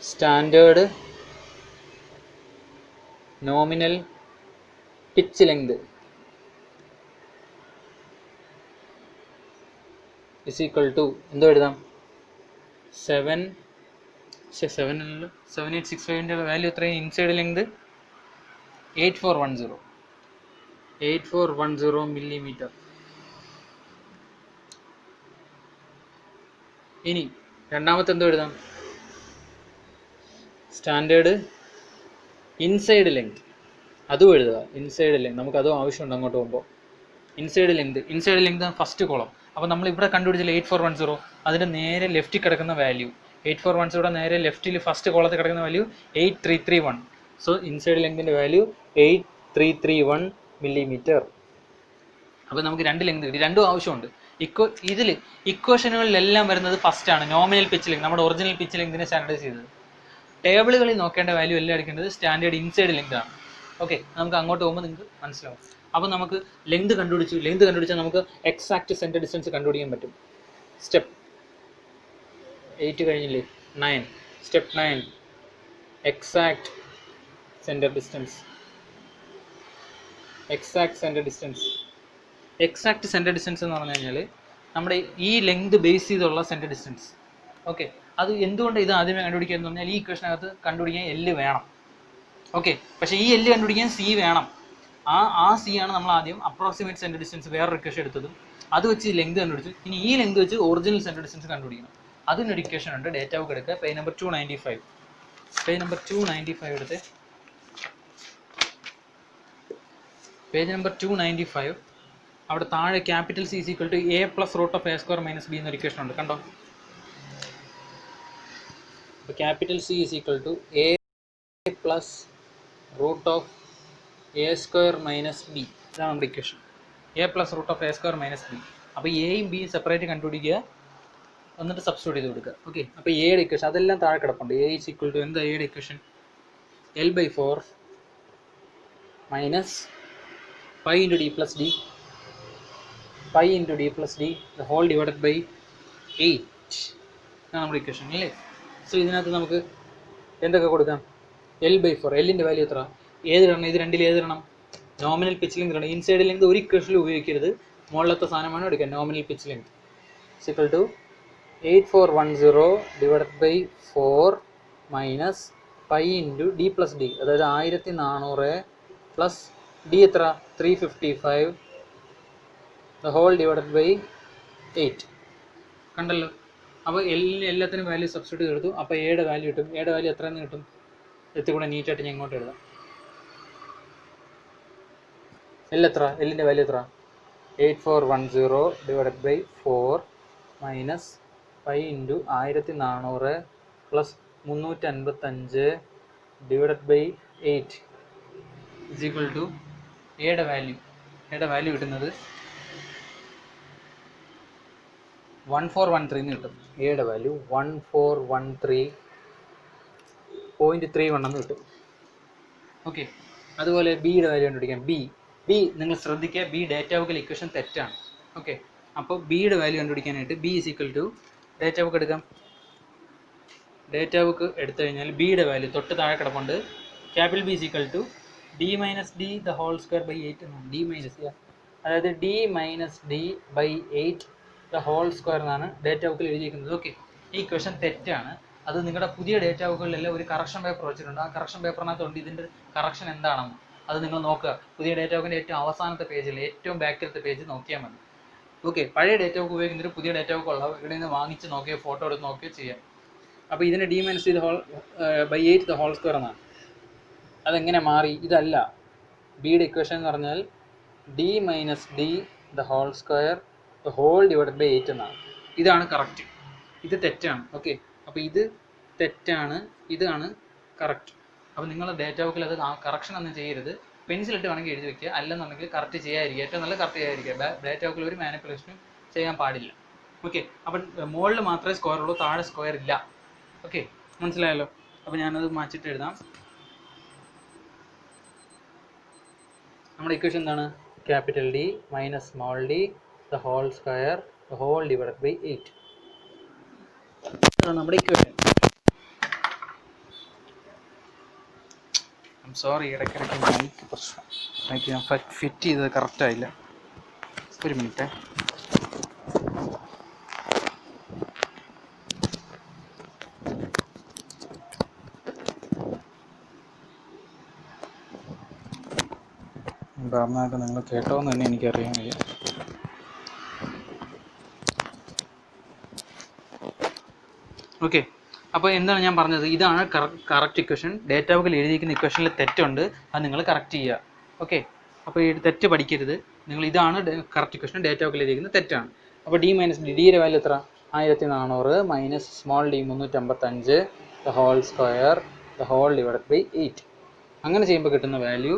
standard nominal pitch length is equal to എന്തോ എഴുതാം? 7865ൻ്റെ വാല്യൂ എത്രയും ഇൻസൈഡ് ലെങ്ത് 8410 മില്ലിമീറ്റർ. ഇനി രണ്ടാമത്തെ എന്തോ എഴുതാം? സ്റ്റാൻഡേർഡ് ഇൻസൈഡ് ലെങ്ത്, അതും എഴുതുക. ഇൻസൈഡ് ലെങ്ത് നമുക്കതും ആവശ്യമുണ്ട് അങ്ങോട്ട് പോകുമ്പോൾ. Inside length first column. അപ്പോൾ നമ്മൾ ഇവിടെ കണ്ടുപിടിച്ചില്ല 8410, അതിൻ്റെ നേരെ ലെഫ്റ്റിൽ കിടക്കുന്ന വാല്യൂ 8410 നേരെ ലെഫ്റ്റിൽ ഫസ്റ്റ് കോളത്തിൽ കിടക്കുന്ന വാല്യൂ 8331. സോ ഇൻസൈഡ് ലെങ്തിൻ്റെ വാല്യൂ 8331 മില്ലിമീറ്റർ. അപ്പോൾ നമുക്ക് രണ്ട് ലെങ്ത് കിട്ടി, രണ്ടും ആവശ്യമുണ്ട്. ഇതിൽ ഇക്വേഷനുകളിലെല്ലാം വരുന്നത് ഫസ്റ്റാണ് നോമിനൽ പിച്ച് ലെങ്ത്, നമ്മുടെ ഒറിജിനൽ പിച്ച് ലെങ്തിനെ സ്റ്റാൻഡർഡൈസ് ചെയ്തത്. ടേബിളുകളിൽ നോക്കേണ്ട വാല്യൂ എല്ലാം എടുക്കേണ്ടത് സ്റ്റാൻഡേർഡ് ഇൻസൈഡ് ലെങ്ത് ആണ്. ഓക്കെ, നമുക്ക് അങ്ങോട്ട് പോകുമ്പോൾ നിങ്ങൾക്ക് മനസ്സിലാവും. അപ്പോൾ നമുക്ക് ലെങ്ത് കണ്ടുപിടിച്ചാൽ നമുക്ക് എക്സാക്റ്റ് സെൻറ്റർ ഡിസ്റ്റൻസ് കണ്ടുപിടിക്കാൻ പറ്റും. സ്റ്റെപ്പ് 8 കഴിഞ്ഞില്ലേ? 9. Step 9 exact centre distance. Exact centre distance എന്ന് പറഞ്ഞു കഴിഞ്ഞാൽ നമ്മുടെ ഈ ലെങ്ത് ബേസ് ചെയ്തുള്ള സെൻറ്റർ ഡിസ്റ്റൻസ്. ഓക്കെ, അത് എന്തുകൊണ്ട് ഇത് ആദ്യമേ കണ്ടുപിടിക്കുക എന്ന് പറഞ്ഞാൽ ഈ ഇക്വേഷനകത്ത് കണ്ടുപിടിക്കാൻ എല്ല് വേണം. ഓക്കെ, പക്ഷേ ഈ എല്ല് കണ്ടുപിടിക്കാൻ സി വേണം. ആ സി ആണ് നമ്മൾ ആദ്യം അപ്രോക്സിമേറ്റ് സെൻറ്റർ ഡിസ്റ്റൻസ് വേറൊരു ഇക്വേഷൻ എടുത്തതും. അത് വെച്ച് ലെങ്ത് കണ്ടുപിടിച്ചു. ഇനി ഈ ലെങ്ത് വെച്ച് ഒറിജിനൽ സെൻറ്റർ ഡിസ്റ്റൻസ് കണ്ടുപിടിക്കണം. അതിനൊരു ഇക്വേഷൻ ഉണ്ട്. ഡേറ്റ ബുക്ക് എടുക്കുക. Page number 295. പേജ് നമ്പർ 295 എടുത്ത് പേജ് നമ്പർ 295 അവിടെ താഴെ capital C equal to A plus root of A square minus B എന്നൊരു ഇക്വേഷൻ ഉണ്ട്. കണ്ടോ? അപ്പോൾ capital C is equal to A plus root of A square minus B. ഇതാണ് നമ്മുടെ equation. A plus root of A square minus B. അപ്പോൾ എയും ബിയും separate കണ്ടുപിടിക്കുക, എന്നിട്ട് സബ്സ്റ്റിറ്റ്യൂട്ട് ചെയ്ത് കൊടുക്കുക. ഓക്കെ, അപ്പോൾ എയുടെ ഇക്വേഷൻ അതെല്ലാം താഴെ കിടപ്പുണ്ട്. എ ഈസ് ഈക്വൽ ടു എന്താ എയുടെ equation? L/4 minus pi into d plus d, pi into d plus d the whole divided by 8 ആണ് നമ്മുടെ ഇക്വേഷൻ അല്ലേ. സോ ഇതിനകത്ത് നമുക്ക് എന്തൊക്കെ കൊടുക്കാം? L/4, എല്ലിൻ്റെ വാല്യൂ എത്ര? ഏതിടണം? ഇത് രണ്ടിൽ ഏതിടണം? നോമിനൽ പിച്ച് ലെങ്ത് ഇടണം. ഇൻസൈഡ് ലെങ്ത് ഒരു ഇക്വേഷനിൽ ഉപയോഗിക്കരുത്, മുകളിലത്തെ സാധനമാണ് എടുക്കുക. Nominal pitch length equal to 8410 divided by 4 minus pi into D plus D, അതായത് 1400 പ്ലസ് ഡി എത്ര? 355 ദ ഹോൾ ഡിവൈഡഡ് ബൈ 8. കണ്ടല്ലോ. അപ്പോൾ എല്ലാത്തിനും വാല്യൂ സബ്സ്റ്റിറ്റ്യൂട്ട് എടുത്തു. അപ്പോൾ എയുടെ വാല്യൂ കിട്ടും. എയുടെ വാല്യൂ എത്രയെന്ന് കിട്ടും? എത്തിക്കൂടെ നീറ്റായിട്ട് ഞാൻ ഇങ്ങോട്ട് എഴുതാം. എത്ര? എല്ലിൻ്റെ വാല്യൂ എത്ര? 8410 divided by 4 minus pi into 1400 plus 355 divided by 8 is equal to എയുടെ വാല്യൂ കിട്ടുന്നത് 1413 എന്ന് കിട്ടും. എയുടെ വാല്യൂ 1413.31 എന്ന് കിട്ടും. ഓക്കെ. അതുപോലെ ബിയുടെ വാല്യൂ കണ്ടുപിടിക്കാം. ബി നിങ്ങൾ ശ്രദ്ധിക്കുക, ബി ഡേറ്റ ബുക്കിൽ ഇക്വേഷൻ തെറ്റാണ്. ഓക്കെ. അപ്പോൾ ബിയുടെ വാല്യൂ കണ്ടുപിടിക്കാനായിട്ട് B is equal to data book എടുക്കാം. ഡേറ്റ ബുക്ക് എടുത്തു കഴിഞ്ഞാൽ ബിയുടെ വാല്യൂ തൊട്ട് താഴെ കിടപ്പുണ്ട്. Capital B is equal to D minus D the whole square by 8 എന്നാണ്. ഡി മൈനസ് ഡി, അതായത് D minus D by 8 the whole square എന്നാണ് ഡേറ്റ ബുക്കിൽ എഴുതിയിരിക്കുന്നത്. ഓക്കെ. ഈ ക്വസ്റ്റൻ തെറ്റാണ്. അത് നിങ്ങളുടെ പുതിയ ഡേറ്റ ബുക്കുകളിലെല്ലാം ഒരു കറക്ഷൻ പേപ്പർ വെച്ചിട്ടുണ്ട്. ആ കറക്ഷൻ പേപ്പറിനകത്തുണ്ട് ഇതിൻ്റെ കറക്ഷൻ എന്താണെന്ന്. അത് നിങ്ങൾ നോക്കുക. പുതിയ ഡേറ്റ ബുക്കിൻ്റെ ഏറ്റവും അവസാനത്തെ പേജിൽ, ഏറ്റവും ബാക്കിലത്തെ പേജ് നോക്കിയാൽ മതി. ഓക്കെ. പഴയ ഡേറ്റ ബുക്ക് ഉപയോഗിക്കുന്നൊരു പുതിയ ഡേറ്റ ബുക്ക് ഉള്ള ഇവിടെ നിന്ന് വാങ്ങിച്ച് നോക്കിയോ ഫോട്ടോ എടുത്ത് നോക്കിയോ ചെയ്യാം. അപ്പോൾ ഇതിന് D minus D the whole by 8 the whole square എന്നാണ്. അതെങ്ങനെ മാറി? ഇതല്ല ബിയുടെ ഇക്വേഷൻ എന്ന് പറഞ്ഞാൽ D minus D the whole square the whole divided by 8 എന്നാണ്. ഇതാണ് കറക്റ്റ്. ഇത് തെറ്റാണ്. ഓക്കെ. അപ്പോൾ ഇത് തെറ്റാണ്, ഇതാണ് കറക്റ്റ്. അപ്പോൾ നിങ്ങൾ ഡേറ്റ ബുക്കിൽ അത് കറക്ഷൻ ഒന്നും ചെയ്യരുത്. പെൻസിലിട്ട് വേണമെങ്കിൽ എഴുതി വെക്കുക, അല്ലെന്നുണ്ടെങ്കിൽ കറക്റ്റ് ചെയ്യാതിരിക്കുക. ഏറ്റവും നല്ല കറക്റ്റ് ചെയ്യാതിരിക്കുക. ഡേറ്റ ബുക്കിൽ ഒരു മാനിപ്പുലേഷനും ചെയ്യാൻ പാടില്ല. ഓക്കെ. അപ്പം മുകളിൽ മാത്രമേ സ്ക്വയർ ഉള്ളൂ, താഴെ സ്ക്വയർ ഇല്ല. ഓക്കെ, മനസ്സിലായല്ലോ. അപ്പോൾ ഞാനത് മാറ്റിയിട്ട് എഴുതാം. നമ്മുടെ ഇക്വേഷൻ എന്താണ്? Capital D minus small D the whole square the whole divided by 8. അതാണ് നമ്മുടെ ഇക്വേഷൻ. സോറി, ഇടയ്ക്കിടയ്ക്ക് മൈക്ക് പ്രശ്നം. മൈക്ക് ഞാൻ ഫിറ്റ് ചെയ്തത് കറക്റ്റായില്ല. ഒരു മിനിറ്റ്. പറഞ്ഞായിട്ട് നിങ്ങൾ കേട്ടോന്ന് തന്നെ എനിക്കറിയാൻ വയ്യ. ഓക്കെ. അപ്പോൾ എന്താണ് ഞാൻ പറഞ്ഞത്? ഇതാണ് കറക്റ്റ് ഇക്വേഷൻ. ഡേറ്റ ബുക്കിൽ എഴുതിയിരിക്കുന്ന ഇക്വേഷനിൽ തെറ്റുണ്ട്, അത് നിങ്ങൾ കറക്റ്റ് ചെയ്യുക. ഓക്കെ. അപ്പോൾ ഈ തെറ്റ് പഠിക്കരുത്. നിങ്ങൾ ഇതാണ് കറക്റ്റ് ഇക്വേഷൻ, ഡേറ്റ ബുക്കിൽ എഴുതിയിരിക്കുന്നത് തെറ്റാണ്. അപ്പോൾ ഡി മൈനസ് ഡി, ഡിയുടെ വാല്യൂ എത്ര? 1400 minus small D 355 the whole square the whole divided by 8. അങ്ങനെ ചെയ്യുമ്പോൾ കിട്ടുന്ന വാല്യൂ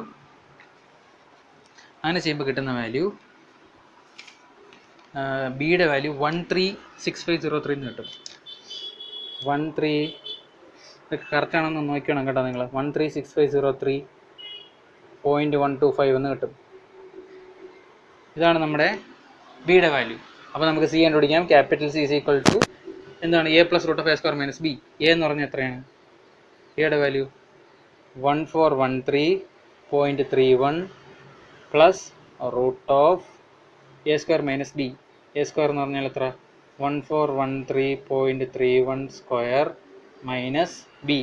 ബിയുടെ വാല്യൂ 136503 എന്ന് കിട്ടും. 13 കറക്റ്റാണെന്ന് നോക്കണം കേട്ടോ നിങ്ങൾ. 136503.125 എന്ന് കിട്ടും. ഇതാണ് നമ്മുടെ ബിയുടെ വാല്യൂ. അപ്പോൾ നമുക്ക് സി കണ്ടുപിടിക്കാം. Capital C is equal to എന്താണ്? A plus root of A square minus B. A എന്ന് പറഞ്ഞാൽ എത്രയാണ്? എയുടെ value 1413.31 plus root of A square minus B. A square എന്ന് പറഞ്ഞാൽ എത്ര? 1413.31 സ്ക്വയർ മൈനസ് ബി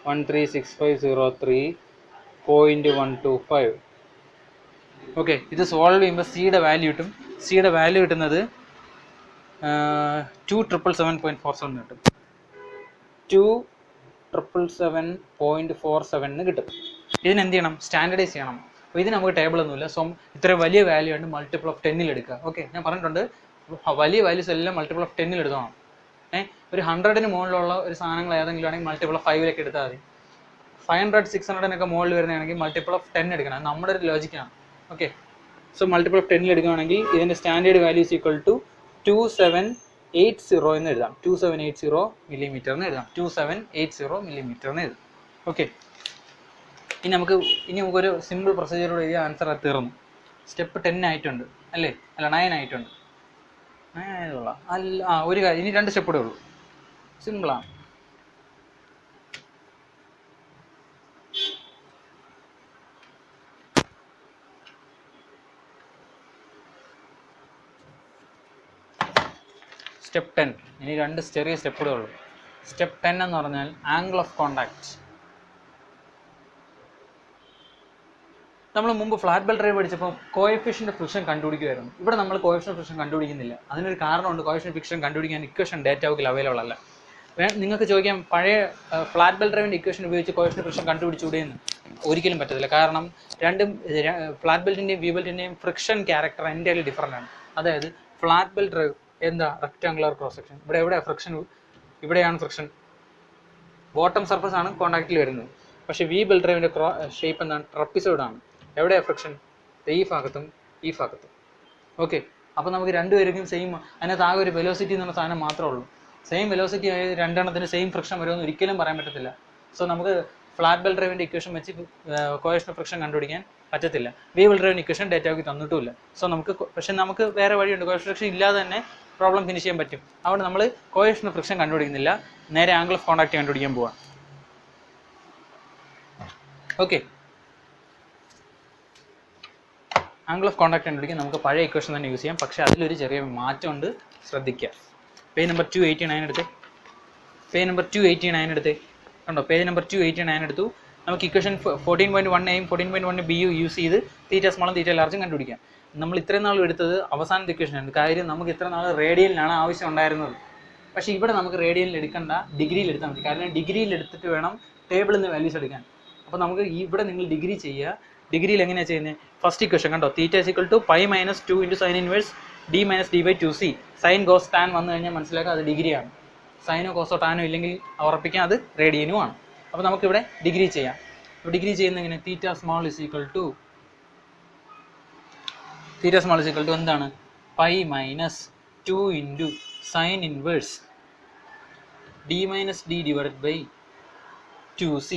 136503.125. ഓക്കെ. ഇത് സോൾവ് ചെയ്യുമ്പോൾ സിയുടെ വാല്യൂ കിട്ടും. സിയുടെ വാല്യൂ കിട്ടുന്നത് 2777.47 കിട്ടും. 2777.47 കിട്ടും. ഇതിനെന്ത് ചെയ്യണം? സ്റ്റാൻഡർഡൈസ് ചെയ്യണം. അപ്പോൾ ഇതിന് നമുക്ക് ടേബിൾ ഒന്നുമില്ല. സോ ഇത്ര വലിയ വാല്യൂ ആണ് മൾട്ടിപ്പിൾ ഓഫ് 10 എടുക്കുക. ഓക്കെ, ഞാൻ പറഞ്ഞിട്ടുണ്ട് വലിയ വാല്യൂസ് എല്ലാം മൾട്ടിപ്പിൾ ഓഫ് 10 എടുക്കണം. ഒരു 100ന് മുകളിലുള്ള ഒരു സാധനങ്ങൾ ഏതെങ്കിലും ആണെങ്കിൽ മൾട്ടിപ്പിൾ ഓഫ് 5 എടുത്താൽ മതി. 500 600 മുകളിൽ വരുന്നതാണെങ്കിൽ മൾട്ടിപ്പിൾ ഓഫ് 10 എടുക്കണം. നമ്മുടെ ഒരു ലോജിക്കാണ്. ഓക്കെ, സോ മൾട്ടിപ്പിൾ ഓഫ് 10 എടുക്കുകയാണെങ്കിൽ ഇതിൻ്റെ standard value is equal to 2780 എന്ന് എഴുതാം. 2780 മില്ലിമീറ്റർ എന്ന് എഴുതാം. 2780 മില്ലിമീറ്റർ എന്ന് എഴുതാം. ഓക്കെ, ഇനി നമുക്കൊരു സിമ്പിൾ പ്രൊസീജിയറോട് എഴുതിയ ആൻസർ അത് തീർന്നു. സ്റ്റെപ്പ് 10 ആയിട്ടുണ്ട് അല്ലേ? അല്ല 9 ആയിട്ടുണ്ട്. 9 ആയതുള്ള അല്ല, ഒരു കാര്യം, ഇനി 2 സ്റ്റെപ്പ് കൂടെ ഉള്ളൂ. സിമ്പിളാണ്. സ്റ്റെപ്പ് 10, ഇനി 2 ചെറിയ സ്റ്റെപ്പ് കൂടെ ഉള്ളൂ. സ്റ്റെപ്പ് 10 എന്ന് പറഞ്ഞാൽ ആംഗിൾ ഓഫ് കോണ്ടാക്ട്. നമ്മൾ മുമ്പ് ഫ്ലാറ്റ് ബെൽറ്റ് ഡ്രൈവ് പഠിച്ചപ്പോൾ കോഎഫിഷ്യന്റ് ഫ്രിക്ഷൻ കണ്ടുപിടിക്കുമായിരുന്നു. ഇവിടെ നമ്മൾ കോഎഫിഷ്യന്റ് ഫ്രിക്ഷൻ കണ്ടുപിടിക്കുന്നില്ല. അതിനൊരു കാരണമുണ്ട്. കോഎഫിഷ്യന്റ് ഫ്രിക്ഷൻ കണ്ടുപിടിക്കാൻ ഇക്വേഷൻ ഡേറ്റ ബുക്കിൽ അവൈലബിൾ അല്ല. നിങ്ങൾക്ക് ചോദിക്കാം, പഴയ ഫ്ലാറ്റ് ബെൽറ്റ് ഡ്രൈവിൻ്റെ ഇക്വേഷൻ ഉപയോഗിച്ച് കോഎഫിഷ്യന്റ് ഫ്രിക്ഷൻ കണ്ടുപിടിച്ചുകൂടെയെന്ന്. ഒരിക്കലും പറ്റത്തില്ല. കാരണം ഫ്ലാറ്റ് ബെൽറ്റിൻ്റെയും വി ബെൽറ്റിൻ്റെയും ഫ്രിക്ഷൻ ക്യാരക്ടർ എൻ്റയർലി ഡിഫറൻ്റ് ആണ്. അതായത് ഫ്ലാറ്റ് ബെൽറ്റ് ഡ്രൈവ് എന്താ റെക്ടാങ്കുലർ ക്രോസ് സെക്ഷൻ, എവിടെയാണ് ഫ്രിക്ഷൻ? ഇവിടെയാണ് ഫ്രിക്ഷൻ. ബോട്ടം സർഫസ് ആണ് കോണ്ടാക്റ്റിൽ വരുന്നത്. പക്ഷേ വി ബെൽറ്റ് ഡ്രൈവിൻ്റെ ഷേപ്പ് എന്താണ്? ട്രപ്പിസോയിഡ് ആണ്. എവിടെയാണ് ഫ്രിക്ഷൻ? ഈ ഭാഗത്തും ഈ ഭാഗത്തും. ഓക്കെ, അപ്പോൾ നമുക്ക് രണ്ടുപേർക്കും സെയിം, അതിനകത്ത് ആകെ ഒരു വെലോസിറ്റി എന്നുള്ള സാധനം മാത്രമേ ഉള്ളൂ. സെയിം വെലോസിറ്റി ആയ രണ്ടെണ്ണത്തിന് സെയിം ഫ്രിക്ഷൻ വരുമെന്ന് ഒരിക്കലും പറയാൻ പറ്റത്തില്ല. സോ നമുക്ക് ഫ്ലാറ്റ് ബെൽറ്റ് ഡ്രൈവിൻ്റെ ഇക്വേഷൻ വെച്ച് കോഎഫിഷ്യന്റ് ഫ്രിക്ഷൻ കണ്ടുപിടിക്കാൻ പറ്റത്തില്ല. വി ബെൽറ്റ് ഡ്രൈവിൻ്റെ ഇക്വേഷൻ ഡേറ്റാക്കി തന്നിട്ടുമില്ല. സോ നമുക്ക് വേറെ വഴിയുണ്ട്. കോഎഫിഷ്യന്റ് ഫ്രിക്ഷൻ ഇല്ലാതെ തന്നെ പ്രോബ്ലം ഫിനിഷ് ചെയ്യാൻ പറ്റും. അതുകൊണ്ട് നമ്മൾ കോഎഫിഷ്യന്റ് ഫ്രിക്ഷൻ കണ്ടുപിടിക്കുന്നില്ല, നേരെ ആംഗിൾ ഓഫ് കോണ്ടാക്ട് കണ്ടുപിടിക്കാൻ പോവാം. ഓക്കെ, ആംഗിൾ ഓഫ് കോണ്ടാക്ട് കണ്ടുപിടിക്കാൻ നമുക്ക് പഴയ ഇക്വേഷൻ തന്നെ യൂസ് ചെയ്യാം. പക്ഷേ അതിലൊരു ചെറിയ മാറ്റമുണ്ട്, ശ്രദ്ധിക്കുക. പേജ് നമ്പർ 289 എടുത്ത്, പേജ് നമ്പർ 289 എടുത്ത് കണ്ടോ? പേജ് നമ്പർ 289 എടുത്തു. നമുക്ക് ഇക്വേഷൻ 14.1 14.1 ബി യൂസ് ചെയ്ത് തീറ്റ സ്മോളും തീറ്റ ലാർജും കണ്ടുപിടിക്കാം. നമ്മൾ ഇത്രയും നാളും എടുത്തത് അവസാനത്തെ ഇക്വേഷനാണ്. കാര്യം നമുക്ക് ഇത്ര നാൾ റേഡിയലിനാണ് ആവശ്യം ഉണ്ടായിരുന്നത്. പക്ഷേ ഇവിടെ നമുക്ക് റേഡിയലിൽ എടുക്കേണ്ട, ഡിഗ്രിയിൽ എടുത്താൽ മതി. കാരണം ഡിഗ്രിയിൽ എടുത്തിട്ട് വേണം ടേബിളിൽ നിന്ന് വാല്യൂസ് എടുക്കാൻ. അപ്പോൾ നമുക്ക് ഇവിടെ നിങ്ങൾ ഡിഗ്രി ചെയ്യുക. ഡിഗ്രിയിൽ എങ്ങനെയാണ് ചെയ്യുന്നത്? ഫസ്റ്റ് ഇക്വേഷൻ കണ്ടോ? Theta equal to pi minus 2 into sine inverse D minus D by 2c. Sine cos tan വന്നു കഴിഞ്ഞാൽ മനസ്സിലാക്കുക അത് ഡിഗ്രിയാണ്. സൈനോ കോസോ ടാനോ ഇല്ലെങ്കിൽ ഉറപ്പിക്കാം അത് റേഡിയനും ആണ്. അപ്പോൾ നമുക്കിവിടെ ഡിഗ്രി ചെയ്യാം. അപ്പോൾ ഡിഗ്രി ചെയ്യുന്ന എങ്ങനെ? Theta small is equal to എന്താണ്? Pi minus 2 into sine inverse D minus D divide by 2c.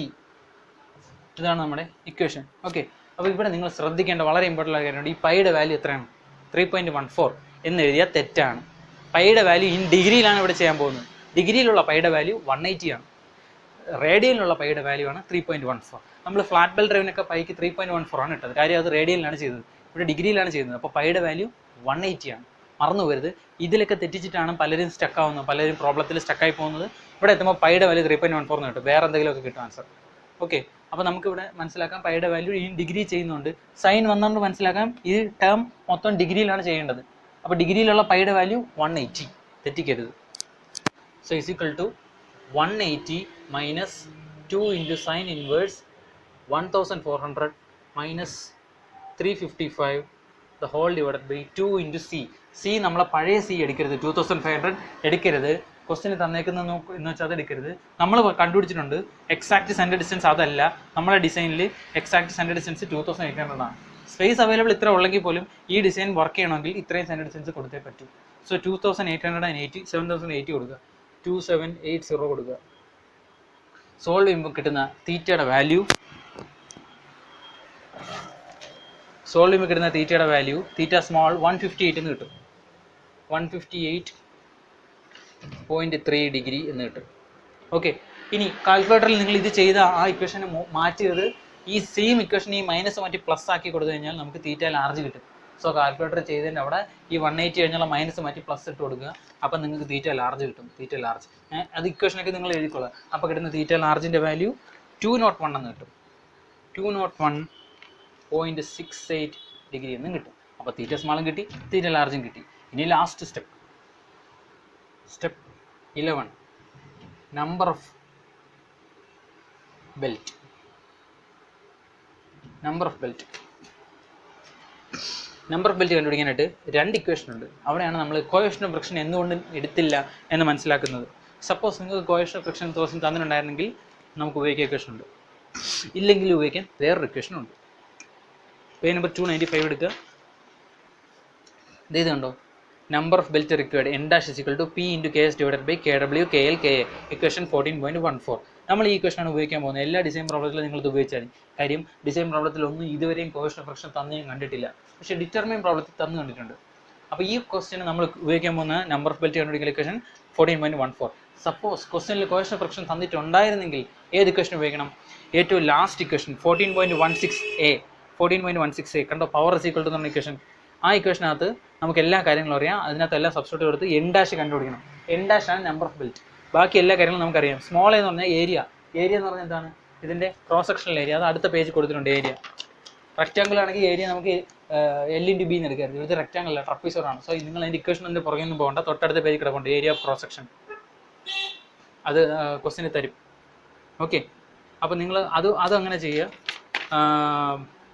ഇതാണ് നമ്മുടെ ഇക്വേഷൻ. ഓക്കെ, അപ്പോൾ ഇവിടെ നിങ്ങൾ ശ്രദ്ധിക്കേണ്ട വളരെ ഇമ്പോർട്ടൻ്റ് ആയ കാര്യമുണ്ട്. ഈ പൈയുടെ വാല്യൂ എത്രയാണ്? 3.14 എന്ന് എഴുതിയാൽ തെറ്റാണ്. പൈയുടെ വാല്യൂ ഇൻ ഡിഗ്രിയിലാണ് ഇവിടെ ചെയ്യാൻ പോകുന്നത്. ഡിഗ്രിയിലുള്ള പൈയുടെ വാല്യൂ 180 ആണ്. റേഡിയലിനുള്ള പൈയുടെ വാല്യൂ ആണ് 3.14. നമ്മൾ ഫ്ലാറ്റ് ബെൽറ്റ് ഡ്രൈവിനൊക്കെ പൈക്ക് 3.14 ആണ് ഇട്ടത്. കാര്യം അത് റേഡിയലിലാണ് ചെയ്തത്, ഇവിടെ ഡിഗ്രിയിലാണ് ചെയ്യുന്നത്. അപ്പോൾ പൈയുടെ വാല്യൂ 180 ആണ്. മറന്നു പോകരുത്. ഇതിലൊക്കെ തെറ്റിച്ചിട്ടാണ് പലരും സ്റ്റക്ക് ആവുന്നത്, പലരും പ്രോബ്ലത്തിൽ സ്റ്റക്കായി പോകുന്നത്. ഇവിടെ എത്തുമ്പോൾ പൈയുടെ വാല്യൂ 3.14 എന്ന് കിട്ടും, വേറെ എന്തെങ്കിലുമൊക്കെ കിട്ടും ആൻസർ. ഓക്കെ, അപ്പോൾ നമുക്കിവിടെ മനസ്സിലാക്കാം പൈയുടെ വാല്യൂ ഈ ഡിഗ്രി ചെയ്യുന്നുണ്ട്. സൈൻ വന്നുകൊണ്ട് മനസ്സിലാക്കാം ഈ ടേം മൊത്തം ഡിഗ്രിയിലാണ് ചെയ്യേണ്ടത്. അപ്പോൾ ഡിഗ്രിയിലുള്ള പൈയുടെ വാല്യൂ 180, തെറ്റിക്കരുത്. So is equal to 180 minus 2 into sine inverse 1400 minus 355 the whole divided by 2 into C. C നമ്മളെ പഴയ സി എടുക്കരുത്, 2500 എടുക്കരുത്. ക്വസ്റ്റിന് തന്നേക്കുന്ന എന്ന് വെച്ചാൽ അത് എടുക്കരുത്. നമ്മൾ കണ്ടുപിടിച്ചിട്ടുണ്ട് എക്സാക്ട് സെൻറ്റർ ഡിസ്റ്റൻസ് അതല്ല. നമ്മുടെ ഡിസൈനിൽ എക്സാക്ട് സെൻറ്റർ ഡിസ്റ്റൻസ് 2800 ആണ്. സ്പേസ് അവൈലബിൾ ഇത്ര ഉള്ളെങ്കിൽ പോലും ഈ ഡിസൈൻ വർക്ക് ചെയ്യണമെങ്കിൽ ഇത്രയും സെൻറ്റർ ഡിസ്റ്റൻസ് കൊടുത്തേ പറ്റൂ. സോ 2880 7080 കൊടുക്കുക, 2780 കൊടുക്കുക. സോൾവ് ചെയ്യുമ്പോൾ കിട്ടുന്ന തീറ്റയുടെ വാല്യൂ തീറ്റ സ്മോൾ 158 എന്ന് കിട്ടും. 158.3 ഡിഗ്രി എന്ന് കിട്ടും. ഓക്കെ, ഇനി കാൽക്കുലേറ്ററിൽ നിങ്ങൾ ഇത് ചെയ്ത ആ ഇക്വേഷനെ മാറ്റിയത് ഈ സെയിം ഇക്വേഷൻ ഈ മൈനസ് മാറ്റി പ്ലസ് ആക്കി കൊടുത്തു കഴിഞ്ഞാൽ നമുക്ക് തീറ്റ ലാർജ് കിട്ടും. സോ കാൽക്കുലേറ്റർ ചെയ്തതിൻ്റെ അവിടെ ഈ 180 കഴിഞ്ഞുള്ള മൈനസ് മാറ്റി പ്ലസ് ഇട്ട് കൊടുക്കുക. അപ്പം നിങ്ങൾക്ക് തീറ്റ ലാർജ് കിട്ടും. തീറ്റ ലാർജ് അത് ഇക്വേഷനൊക്കെ നിങ്ങൾ എഴുതിക്കൊള്ളുക. അപ്പോൾ കിട്ടുന്ന തീറ്റ ലാർജിൻ്റെ വാല്യൂ 201 എന്ന് കിട്ടും. 201.68 ഡിഗ്രി എന്നും കിട്ടും. അപ്പോൾ തീറ്റ സ്മാളും കിട്ടി, തീറ്റ ലാർജും കിട്ടി. ഇനി last step 11, number of belt. Number of belt കണ്ടുപിടിക്കാനായിട്ട് 2 ഇക്വേഷൻ ഉണ്ട്. അവിടെയാണ് നമ്മൾ കോഎഫിഷ്യന്റ് ഓഫ് ഫ്രിക്ഷൻ എന്തുകൊണ്ട് എടുത്തില്ല എന്ന് മനസ്സിലാക്കുന്നത്. സപ്പോസ് നിങ്ങൾക്ക് കോഎഫിഷ്യന്റ് ഓഫ് ഫ്രിക്ഷൻ ദിവസം തന്നിട്ടുണ്ടായിരുന്നെങ്കിൽ നമുക്ക് ഉപയോഗിക്കാൻ ഇക്വേഷൻ ഉണ്ട്, ഇല്ലെങ്കിൽ ഉപയോഗിക്കാൻ വേറൊരു ഇക്വേഷൻ ഉണ്ട്. പേജ് നമ്പർ 295 എടുക്കുക. ഇത് കണ്ടോ? Number of belt required n dash is equal to p into ks divided by kw kl ka. Equation 14.14. നമ്മൾ ഈ ഇക്വേഷനാണ് ഉപയോഗിക്കാൻ പോകുന്നത്. എല്ലാ ഡിസൈൻ പ്രോബ്ലത്തിലും നിങ്ങൾ ഇത് ഉപയോഗിച്ചാൽ മതി. കാര്യം ഡിസൈൻ പ്രോബ്ലത്തിലൊന്നും ഇതുവരെയും കോഷ്യൻ ഓഫ് ഫ്രാക്ഷൻ തന്നെ ഞാൻ കണ്ടിട്ടില്ല, പക്ഷേ ഡിറ്റർമിൻ പ്രോബ്ലത്തിൽ തന്നു കണ്ടിട്ടുണ്ട്. അപ്പോൾ ഈ ക്വസ്റ്റ്യന് നമ്മൾ ഉപയോഗിക്കാൻ പോകുന്ന നമ്പർ ഓഫ് ബെൽറ്റ് കണ്ടുപിടിക്കൽ ഇക്വേഷൻ 14.14. സപ്പോസ് ക്വസ്റ്റ്യനിൽ കോഷ്യൻ ഓഫ് ഫ്രാക്ഷൻ തന്നിട്ടുണ്ടായിരുന്നെങ്കിൽ ഏത് ഇക്വേഷൻ ഉപയോഗിക്കണം? ഏറ്റവും ലാസ്റ്റ് ഇക്വേഷൻ 14.16a. 14.16a കണ്ടോ, പവർ ഇസ് ഈക്വൽ ടു എന്ന ഇക്വേഷൻ. ആ ഇക്വേഷനകത്ത് നമുക്ക് എല്ലാ കാര്യങ്ങളും അറിയാം. അതിനകത്ത് എല്ലാം സബ്സ്റ്റിറ്റ്യൂട്ട് കൊടുത്ത് എൻ ഡാഷ് കണ്ടുപിടിക്കണം. എൻ ഡാഷ് ആണ് നമ്പർ ഓഫ് ബെൽറ്റ്. ബാക്കി എല്ലാ കാര്യങ്ങളും നമുക്കറിയാം. സ്മോൾ എന്ന് പറഞ്ഞാൽ ഏരിയ. ഏരിയ എന്ന് പറഞ്ഞാൽ എന്താണ്? ഇതിൻ്റെ ക്രോസ് സെക്ഷണൽ ഏരിയ. അത് അടുത്ത പേജ് കൊടുത്തിട്ടുണ്ട്. ഏരിയ റെക്റ്റാങ്കിൾ ആണെങ്കിൽ ഏരിയ നമുക്ക് L/B എന്ന് എടുക്കരുത്. ഇത് റെക്റ്റാങ്കിൾ അല്ല, ട്രപ്പീസോർ ആണ്. സോ നിങ്ങൾ അതിൻ്റെ ഇക്വേഷൻ അതിൻ്റെ പുറകെ ഒന്നും പോകണ്ട, തൊട്ടടുത്ത പേജ് കിടപ്പുണ്ട് ഏരിയ ഓഫ് ക്രോസ് സെക്ഷൻ. അത് ക്വസ്റ്റിന് തരും. ഓക്കെ, അപ്പോൾ നിങ്ങൾ അതങ്ങനെ ചെയ്യുക.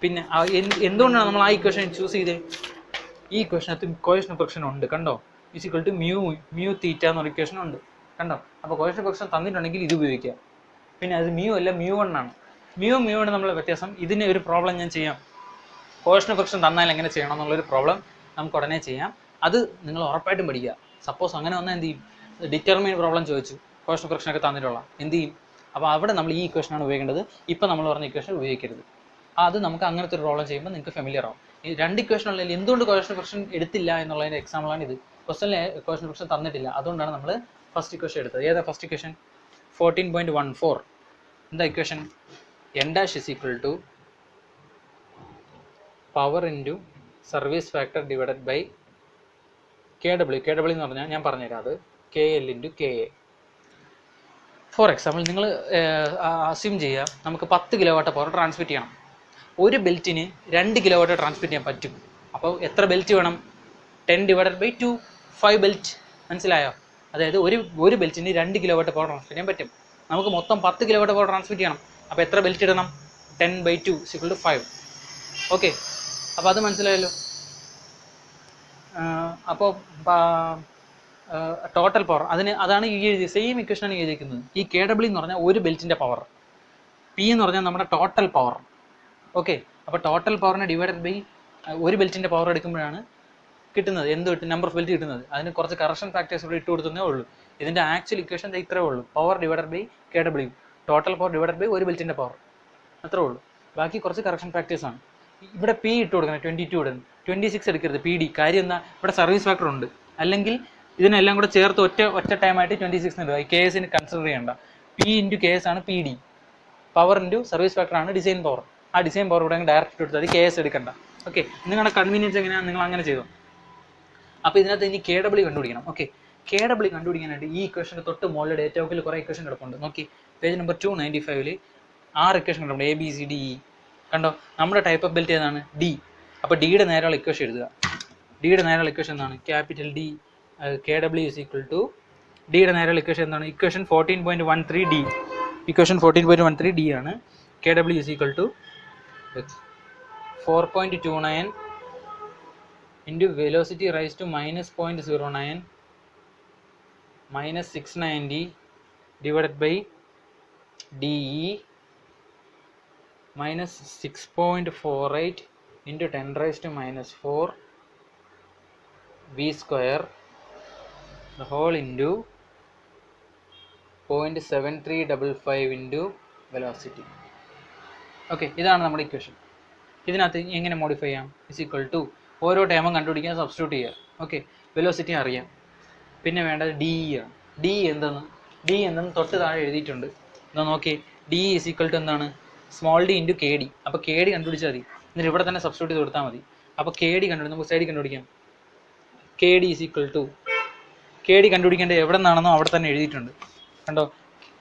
പിന്നെ എന്തുകൊണ്ടാണ് നമ്മൾ ആ ഇക്വേഷൻ ചൂസ് ചെയ്തത്? ഈ ഇക്വേഷനകത്ത് കോഷ്യൻ ഓഫ് ഫ്രാക്ഷൻ ഉണ്ട്, കണ്ടോ. ഈസ് ഈക്വൽ ടു മ്യൂ തീറ്റ എന്നൊരു ഇക്വേഷൻ ഉണ്ട്, കണ്ടോ. അപ്പോൾ കോഷ്യൻ ഓഫ് ഫ്രാക്ഷൻ തന്നിട്ടുണ്ടെങ്കിൽ ഇത് ഉപയോഗിക്കുക. പിന്നെ അത് അല്ല μ1 ആണ്. μ1 നമ്മൾ വ്യത്യാസം. ഇതിന് ഒരു പ്രോബ്ലം ഞാൻ ചെയ്യാം. കോഷ്യൻ ഓഫ് ഫ്രാക്ഷൻ തന്നാൽ എങ്ങനെ ചെയ്യണം എന്നുള്ളൊരു പ്രോബ്ലം നമുക്ക് ഉടനെ ചെയ്യാം. അത് നിങ്ങൾ ഉറപ്പായിട്ടും പഠിക്കുക. സപ്പോസ് അങ്ങനെ വന്നാൽ എന്ത് ചെയ്യും? ഡിറ്റർമിൻ പ്രോബ്ലം ചോദിച്ചു, കോഷ്യൻ ഓഫ് ഫ്രാക്ഷൻ ഒക്കെ തന്നിട്ടുള്ള എന്ത് ചെയ്യും? അപ്പോൾ അവിടെ നമ്മൾ ഈ ഇക്വേഷനാണ് ഉപയോഗിക്കേണ്ടത്. ഇപ്പോൾ നമ്മൾ പറഞ്ഞ ഇക്വേഷൻ ഉപയോഗിക്കരുത്. അത് നമുക്ക് അങ്ങനത്തെ ഒരു പ്രോബ്ലം ചെയ്യുമ്പോൾ നിങ്ങൾക്ക് ഫെമിലിയർ ആവും. ഈ രണ്ട് ഇക്വേഷനുള്ളിൽ എന്തുകൊണ്ട് കോഷ്യൻ ഓഫ് ഫ്രാക്ഷൻ എടുത്തില്ല എന്നുള്ളതിൻ്റെ എക്സാമ്പിളാണ് ഇത്. ക്വസ്റ്റനിൽ കോഷ്യൻ ഓഫ് ഫ്രാക്ഷൻ തന്നിട്ടില്ല, അതുകൊണ്ടാണ് നമ്മൾ ഫസ്റ്റ് ഇക്വേഷൻ എടുത്തത്. ഏതാ ഫസ്റ്റ് ഇക്വേഷൻ? 14.14. എന്താ equation? N dash is equal to power into service factor divided by KW. KW എന്ന് പറഞ്ഞാൽ ഞാൻ പറഞ്ഞുതരാം, അത് KL into KA. For example നിങ്ങൾ അസ്യൂം ചെയ്യുക, നമുക്ക് 10 കിലോവാട്ട് പവർ ട്രാൻസ്മിറ്റ് ചെയ്യണം. ഒരു ബെൽറ്റിന് 2 കിലോവാട്ട് ട്രാൻസ്മിറ്റ് ചെയ്യാൻ പറ്റും. അപ്പോൾ എത്ര ബെൽറ്റ് വേണം? 10 ഡിവൈഡഡ് ബൈ 2, 5 ബെൽറ്റ്. മനസ്സിലായോ? അതായത് ഒരു ബെൽറ്റിന് 2 കിലോവാട്ട് പവർ ട്രാൻസ്മിറ്റ് ചെയ്യാൻ പറ്റും. നമുക്ക് മൊത്തം 10 കിലോവാട്ട് പവർ ട്രാൻസ്മിറ്റ് ചെയ്യണം. അപ്പോൾ എത്ര ബെൽറ്റ് ഇടണം? 10/2 = 5. ഓക്കെ, അപ്പോൾ അത് മനസ്സിലായല്ലോ. അപ്പോൾ ടോട്ടൽ പവർ അതാണ് ഈ സെയിം ഇക്വേഷനാണ് എഴുതിയിരിക്കുന്നത്. ഈ KW എന്ന് പറഞ്ഞാൽ ഒരു ബെൽറ്റിൻ്റെ പവർ, P എന്ന് പറഞ്ഞാൽ നമ്മുടെ ടോട്ടൽ പവർ. ഓക്കെ, അപ്പോൾ ടോട്ടൽ പവറിനെ ഡിവൈഡഡ് ബൈ ഒരു ബെൽറ്റിൻ്റെ പവർ എടുക്കുമ്പോഴാണ് കിട്ടുന്നത് എന്ത് കിട്ടും? നമ്പർ ഓഫ് ബെൽറ്റ് കിട്ടുന്നത്. അതിന് കുറച്ച് കറക്ഷൻ ഫാക്ടേഴ്സ് ഇവിടെ ഇട്ട് കൊടുത്തേ ഉള്ളൂ. ഇതിൻ്റെ ആക്ച്വൽ ഇക്വേഷൻ ഇത്രേ ഉള്ളൂ. Power divided by KW, total power divided by ഒരു ബെൽറ്റിൻ്റെ പവർ, അത്രേ ഉള്ളൂ. ബാക്കി കുറച്ച് കറക്ഷൻ ഫാക്ടേഴ്സാണ്. ഇവിടെ P ഇട്ട് കൊടുക്കണം, 22 ഇടുന്നു, 26 എടുക്കരുത് PD. കാര്യം എന്താ? ഇവിടെ സർവീസ് ഫാക്ടർ ഉണ്ട്. അല്ലെങ്കിൽ ഇതിനെല്ലാം കൂടെ ചേർത്ത് ഒറ്റ ടൈമായിട്ട് 26 ഇടുക. ഈ KS കൺസിഡർ ചെയ്യേണ്ട. P ഇൻറ്റു KS ആണ് PD. Power into service factor ആണ് ഡിസൈൻ പവർ. ആ ഡിസൈൻ പവർ ഇവിടെ ഡയറക്റ്റ് എടുത്താൽ KS എടുക്കണ്ട. ഓക്കെ, നിങ്ങളുടെ കൺവീനിയൻസ് എങ്ങനെയാണ് നിങ്ങൾ അങ്ങനെ ചെയ്തു. അപ്പോൾ ഇതിനകത്ത് ഇനി KW കണ്ടുപിടിക്കണം. ഓക്കെ, KW കണ്ടുപിടിക്കാനായിട്ട് ഈ ഇക്വേഷൻ്റെ തൊട്ട് മുകളിൽ ഡേറ്റ ബുക്കിൽ കുറേ ഇക്വേഷൻ കിടപ്പുണ്ട്. നോക്കി, പേജ് നമ്പർ 295 6 ഇക്വേഷൻ കിടപ്പുണ്ട്. ABCDE. കണ്ടോ, നമ്മുടെ ടൈപ്പ് ഓഫ് ബെൽറ്റ് ഏതാണ്? D. അപ്പോൾ ഡിയുടെ നേരെയുള്ള ഇക്വേഷൻ എഴുതുക. ഡിയുടെ നേരെയുള്ള ഇക്വേഷൻ എന്താണ്? Capital D. KW is equal to ഡിയുടെ നേരെയുള്ള ഇക്വേഷൻ എന്താണ്? Equation 14.13D. ഇക്വേഷൻ 14.13D ആണ്. KW is equal to 4.29 into velocity raised to -0.09 minus 690 divided by DE minus 6.48 into 10 raised to -4 V square the whole into 0.7355 into velocity. Okay, ഇതാണ് നമ്മുടെ equation. ഇതിനകത്ത് എങ്ങനെ modify ചെയ്യാം? Is equal to ഓരോ ടൈമും കണ്ടുപിടിക്കാൻ substitute ചെയ്യുക. ഓക്കെ, വെലോസിറ്റി അറിയാം. പിന്നെ വേണ്ടത് DE ആണ്. DE എന്തെന്ന് തൊട്ട് താഴെ എഴുതിയിട്ടുണ്ട്. എന്താ നോക്കി, DE ഇസ് ഈക്വൽ ടു എന്താണ്? Small d into KD. അപ്പോൾ KD കണ്ടുപിടിച്ചാൽ മതി. എന്നിട്ട് ഇവിടെ തന്നെ സബ്സ്റ്റിറ്റ്യൂട്ട് ചെയ്ത് കൊടുത്താൽ മതി. അപ്പോൾ KD നമുക്ക് സൈഡിൽ കണ്ടുപിടിക്കാം. KD is equal to KD കണ്ടുപിടിക്കേണ്ടത് എവിടെ നിന്നാണെന്നോ അവിടെ തന്നെ എഴുതിയിട്ടുണ്ട്. കണ്ടോ,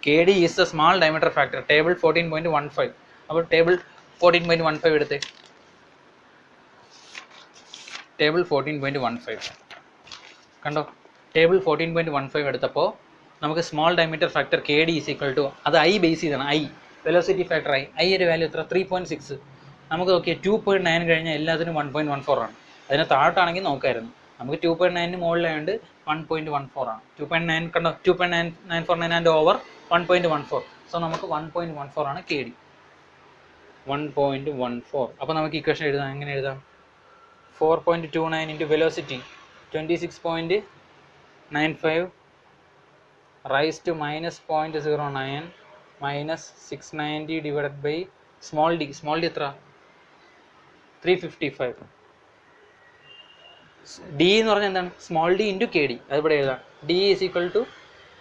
KD is the small diameter factor. Table 14.15. അപ്പോൾ ടേബിൾ 14.15 എടുത്തേ. ടേബിൾ 14.15 കണ്ടോ, ടേബിൾ 14.15 എടുത്തപ്പോൾ നമുക്ക് small diameter factor KD is equal to, അത് I ബേസ് ചെയ്താണ്. I വെലോസിറ്റി ഫാക്ടർ I ഒരു വാല്യൂ എത്ര? 3.6. നമുക്ക് നോക്കിയാൽ 2.9 കഴിഞ്ഞാൽ എല്ലാത്തിനും 1.14 ആണ്. അതിന് താഴോട്ടാണെങ്കിൽ നോക്കായിരുന്നു. നമുക്ക് 2.9 മുകളിലായതുകൊണ്ട് 1.14 ആണ്. 2.9 കണ്ടോ, 2.949 ആൻഡ് ഓവർ 1.14. സോ നമുക്ക് 1.14 ആണ് KD. 1.14. അപ്പോൾ നമുക്ക് ഇക്വേഷൻ എഴുതാം. എങ്ങനെ എഴുതാം? 4.29 into velocity 26.95 rise to -0.09 minus 690 divided by small D എത്ര 355. ഡി എന്ന് പറഞ്ഞാൽ എന്താണ് small D into K D. അതിവിടെ എഴുതാം D is equal to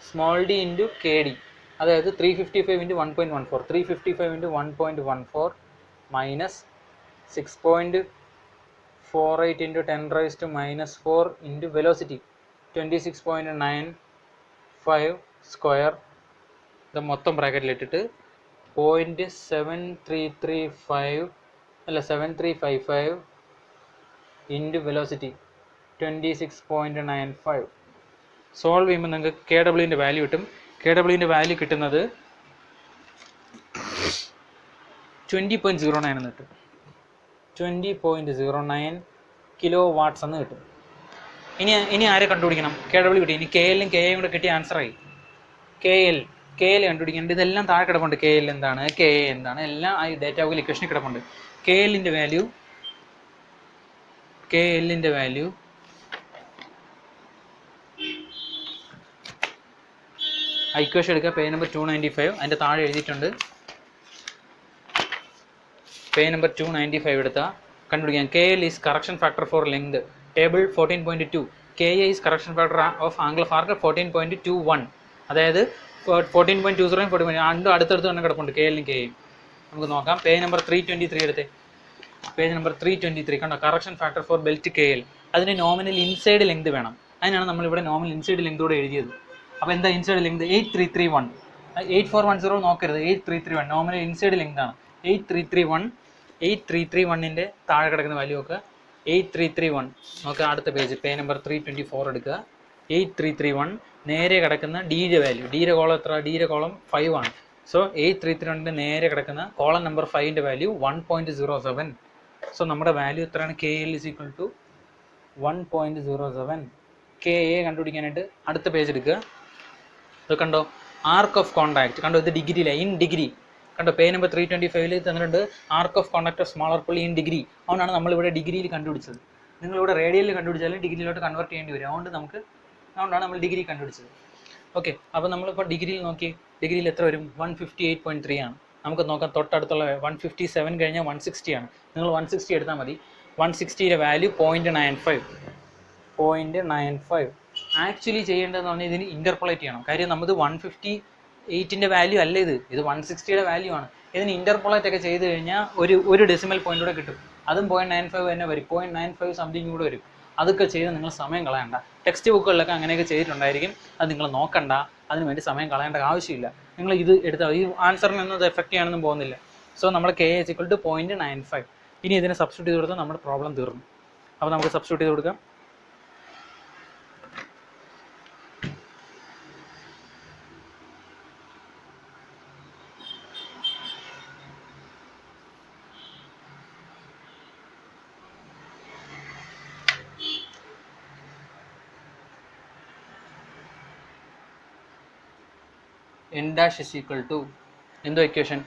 small D into K D. അതായത് 355 into 1.14 355 into 1.14 minus 6.48 into 10⁻⁻⁴ into velocity 26.95 square. ഇത് മൊത്തം ബ്രാക്കറ്റിലിട്ടിട്ട് 7355 into velocity 26.95. Solve ചെയ്യുമ്പോൾ നിങ്ങൾക്ക് കെ ഡബ്ല്യുവിൻ്റെ വാല്യൂ കിട്ടും. കെ ഡബ്ല്യുവിൻ്റെ വാല്യൂ കിട്ടുന്നത് 20.09 എന്ന് കിട്ടും. 20.09 കിലോ വാട്ട്സ് എന്ന് കിട്ടും. ഇനി ആരെ കണ്ടുപിടിക്കണം? കെ ഡബ്ല്യു കിട്ടി. ഇനി കെ എല്ലും കെ എയും കൂടെ കിട്ടിയ ആൻസറായി. കെ എൽ കണ്ടുപിടിക്കേണ്ടത്. ഇതെല്ലാം താഴെ കിടപ്പുണ്ട്. കെ എൽ എന്താണ്, കെ എ എന്താണ്, എല്ലാം ആ ഡേറ്റ വോക്കൽ ഇക്വേഷനിൽ കിടപ്പുണ്ട്. കെ എല്ലിൻ്റെ വാല്യൂ ഇക്വേഷൻ എടുക്കുക. പേജ് നമ്പർ 295 അതിൻ്റെ താഴെ എഴുതിയിട്ടുണ്ട്. പേജ് നമ്പർ 295 എടുത്താൽ കണ്ടുപിടിക്കാം. K L is correction factor for length table 14.2. K A is correction factor of angle of arc 14.21. അതായത് 14.20 രണ്ടും അടുത്തടുത്ത് തന്നെ കിടപ്പുണ്ട് കെ എല്ലും കെ എയും. നമുക്ക് നോക്കാം. പേജ് നമ്പർ 323 എടുത്തേ. പേജ് നമ്പർ 323 കണ്ടോ, correction factor four belt K L. അതിന് നോമിനൽ ഇൻസൈഡ് ലെങ്ത് വേണം. അതിനാണ് നമ്മളിവിടെ നോമിനൽ ഇൻസൈഡ് ലെങ്ത് കൂടെ എഴുതിയത്. അപ്പോൾ എന്താ ഇൻസൈഡ് ലെങ്ത് 8331. 8410 നോക്കരുത്, 8331 നോമിനൽ ഇൻസൈഡ് ലെങ്ത് ആണ്. 8331ൻ്റെ താഴെ കിടക്കുന്ന വാല്യൂ നോക്കുക. 8331 നോക്കുക. അടുത്ത പേജ് നമ്പർ 324 എടുക്കുക. 8331 നേരെ കിടക്കുന്ന ഡിയുടെ വാല്യൂ. ഡിയുടെ കോളം എത്ര? ഡിയുടെ കോളം 5 ആണ്. സോ 8331ൻ്റെ നേരെ കിടക്കുന്ന കോളം നമ്പർ 5ൻ്റെ വാല്യൂ 1.07. സോ നമ്മുടെ വാല്യൂ എത്രയാണ്? K L is equal to 1.07. K A കണ്ടുപിടിക്കാനായിട്ട് അടുത്ത പേജ് എടുക്കുക. ഇത് കണ്ടോ, ആർക്ക് ഓഫ് കോണ്ടാക്ട് കണ്ടോ, ഇത് ഡിഗ്രിയിലാണ്, ഇൻ ഡിഗ്രി കണ്ടോ. പേജ് നമ്പർ 325 തന്നിട്ടുണ്ട് arc of contact of smaller പുള്ളി ഇൻ ഡിഗ്രി. അതുകൊണ്ടാണ് നമ്മളിവിടെ ഡിഗ്രിയിൽ കണ്ടുപിടിച്ചത്. നിങ്ങളിവിടെ റേഡിയലിൽ കണ്ടുപിടിച്ചാലും ഡിഗ്രിയിലോട്ട് കൺവേർട്ട് ചെയ്യേണ്ടി വരും. അതുകൊണ്ടാണ് നമ്മൾ ഡിഗ്രി കണ്ടുപിടിച്ചത്. ഓക്കെ, അപ്പോൾ നമ്മളിപ്പോൾ ഡിഗ്രിയിൽ നോക്കി, ഡിഗ്രിയിൽ എത്ര വരും? 158.3 ആണ്. നമുക്ക് നോക്കാം തൊട്ടടുത്തുള്ള 157 കഴിഞ്ഞാൽ 160 ആണ്. നിങ്ങൾ 160 എടുത്താൽ മതി. 160യുടെ വാല്യൂ 0.95. ആക്ച്വലി ചെയ്യേണ്ടതെന്ന് പറഞ്ഞാൽ ഇതിന് ഇൻ്റർപോളേറ്റ് ചെയ്യണം. കാര്യം നമുക്ക് 158ൻ്റെ വാല്യൂ അല്ല ഇത് 160യുടെ വാല്യൂ ആണ്. ഇതിന് ഇൻ്റർപോളേറ്റ് ഒക്കെ ചെയ്ത് കഴിഞ്ഞാൽ ഒരു ഡെസിമൽ പോയിന്റ് കൂടെ കിട്ടും. അതും 0.95 തന്നെ വരും. 0.95 സംതിങ് കൂടെ വരും. അതൊക്കെ ചെയ്ത് നിങ്ങൾ സമയം കളയണ്ട. ടെക്സ്റ്റ് ബുക്കുകളിലൊക്കെ അങ്ങനെയൊക്കെ ചെയ്തിട്ടുണ്ടായിരിക്കും. അത് നിങ്ങൾ നോക്കണ്ട. അതിനുവേണ്ടി സമയം കളയേണ്ട ആവശ്യമില്ല. നിങ്ങൾ ഇത് എടുത്താൽ ഈ ആൻസറിനൊന്നും അത് എഫക്റ്റ് ചെയ്യാനൊന്നും പോകുന്നില്ല. സോ നമ്മൾ കെ ഇസ് ഈക്വൽ ടു 0.95. ഇനി ഇതിനെ സബ്സ്റ്റിറ്റ്യൂട്ട് ചെയ്ത് കൊടുത്താൽ നമ്മുടെ പ്രോബ്ലം തീർന്നു. അപ്പോൾ നമുക്ക് സബ്സ്റ്റിറ്റ്യൂട്ട് ചെയ്ത് കൊടുക്കാം. n dash is equal to എന്തോ equation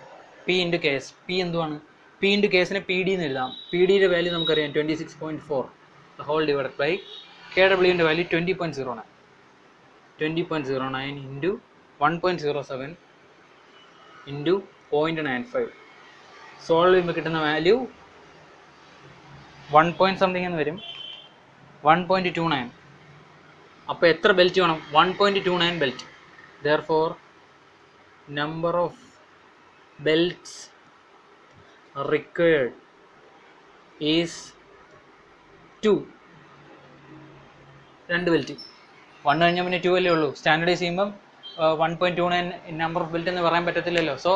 p into K S. P എന്തുവാണ്? പി ഇൻറ്റു കെ എസിനെ പി ഡി എന്ന് എഴുതാം. പി ഡിയുടെ വാല്യൂ നമുക്കറിയാം 26.4 ഹോൾ ഡിവൈഡഡ് ബൈ കെ ഡബ്ല്യുവിൻ്റെ വാല്യൂ 20.09. 20.09 into 1.07 into 0.95. സോൾവ് ചെയ്യുമ്പോൾ കിട്ടുന്ന വാല്യൂ 1 point something എന്ന് വരും. 1.29. അപ്പോൾ എത്ര ബെൽറ്റ് വേണം? 1.29 belt. Therefore number of belts required is 2. 2 belt. 1 കഴിഞ്ഞാൽ പിന്നെ 2 അല്ലേ ഉള്ളൂ. സ്റ്റാൻഡർഡൈസ് ചെയ്യുമ്പം 1.29 നമ്പർ ഓഫ് ബെൽറ്റ് എന്ന് പറയാൻ പറ്റത്തില്ലല്ലോ. സോ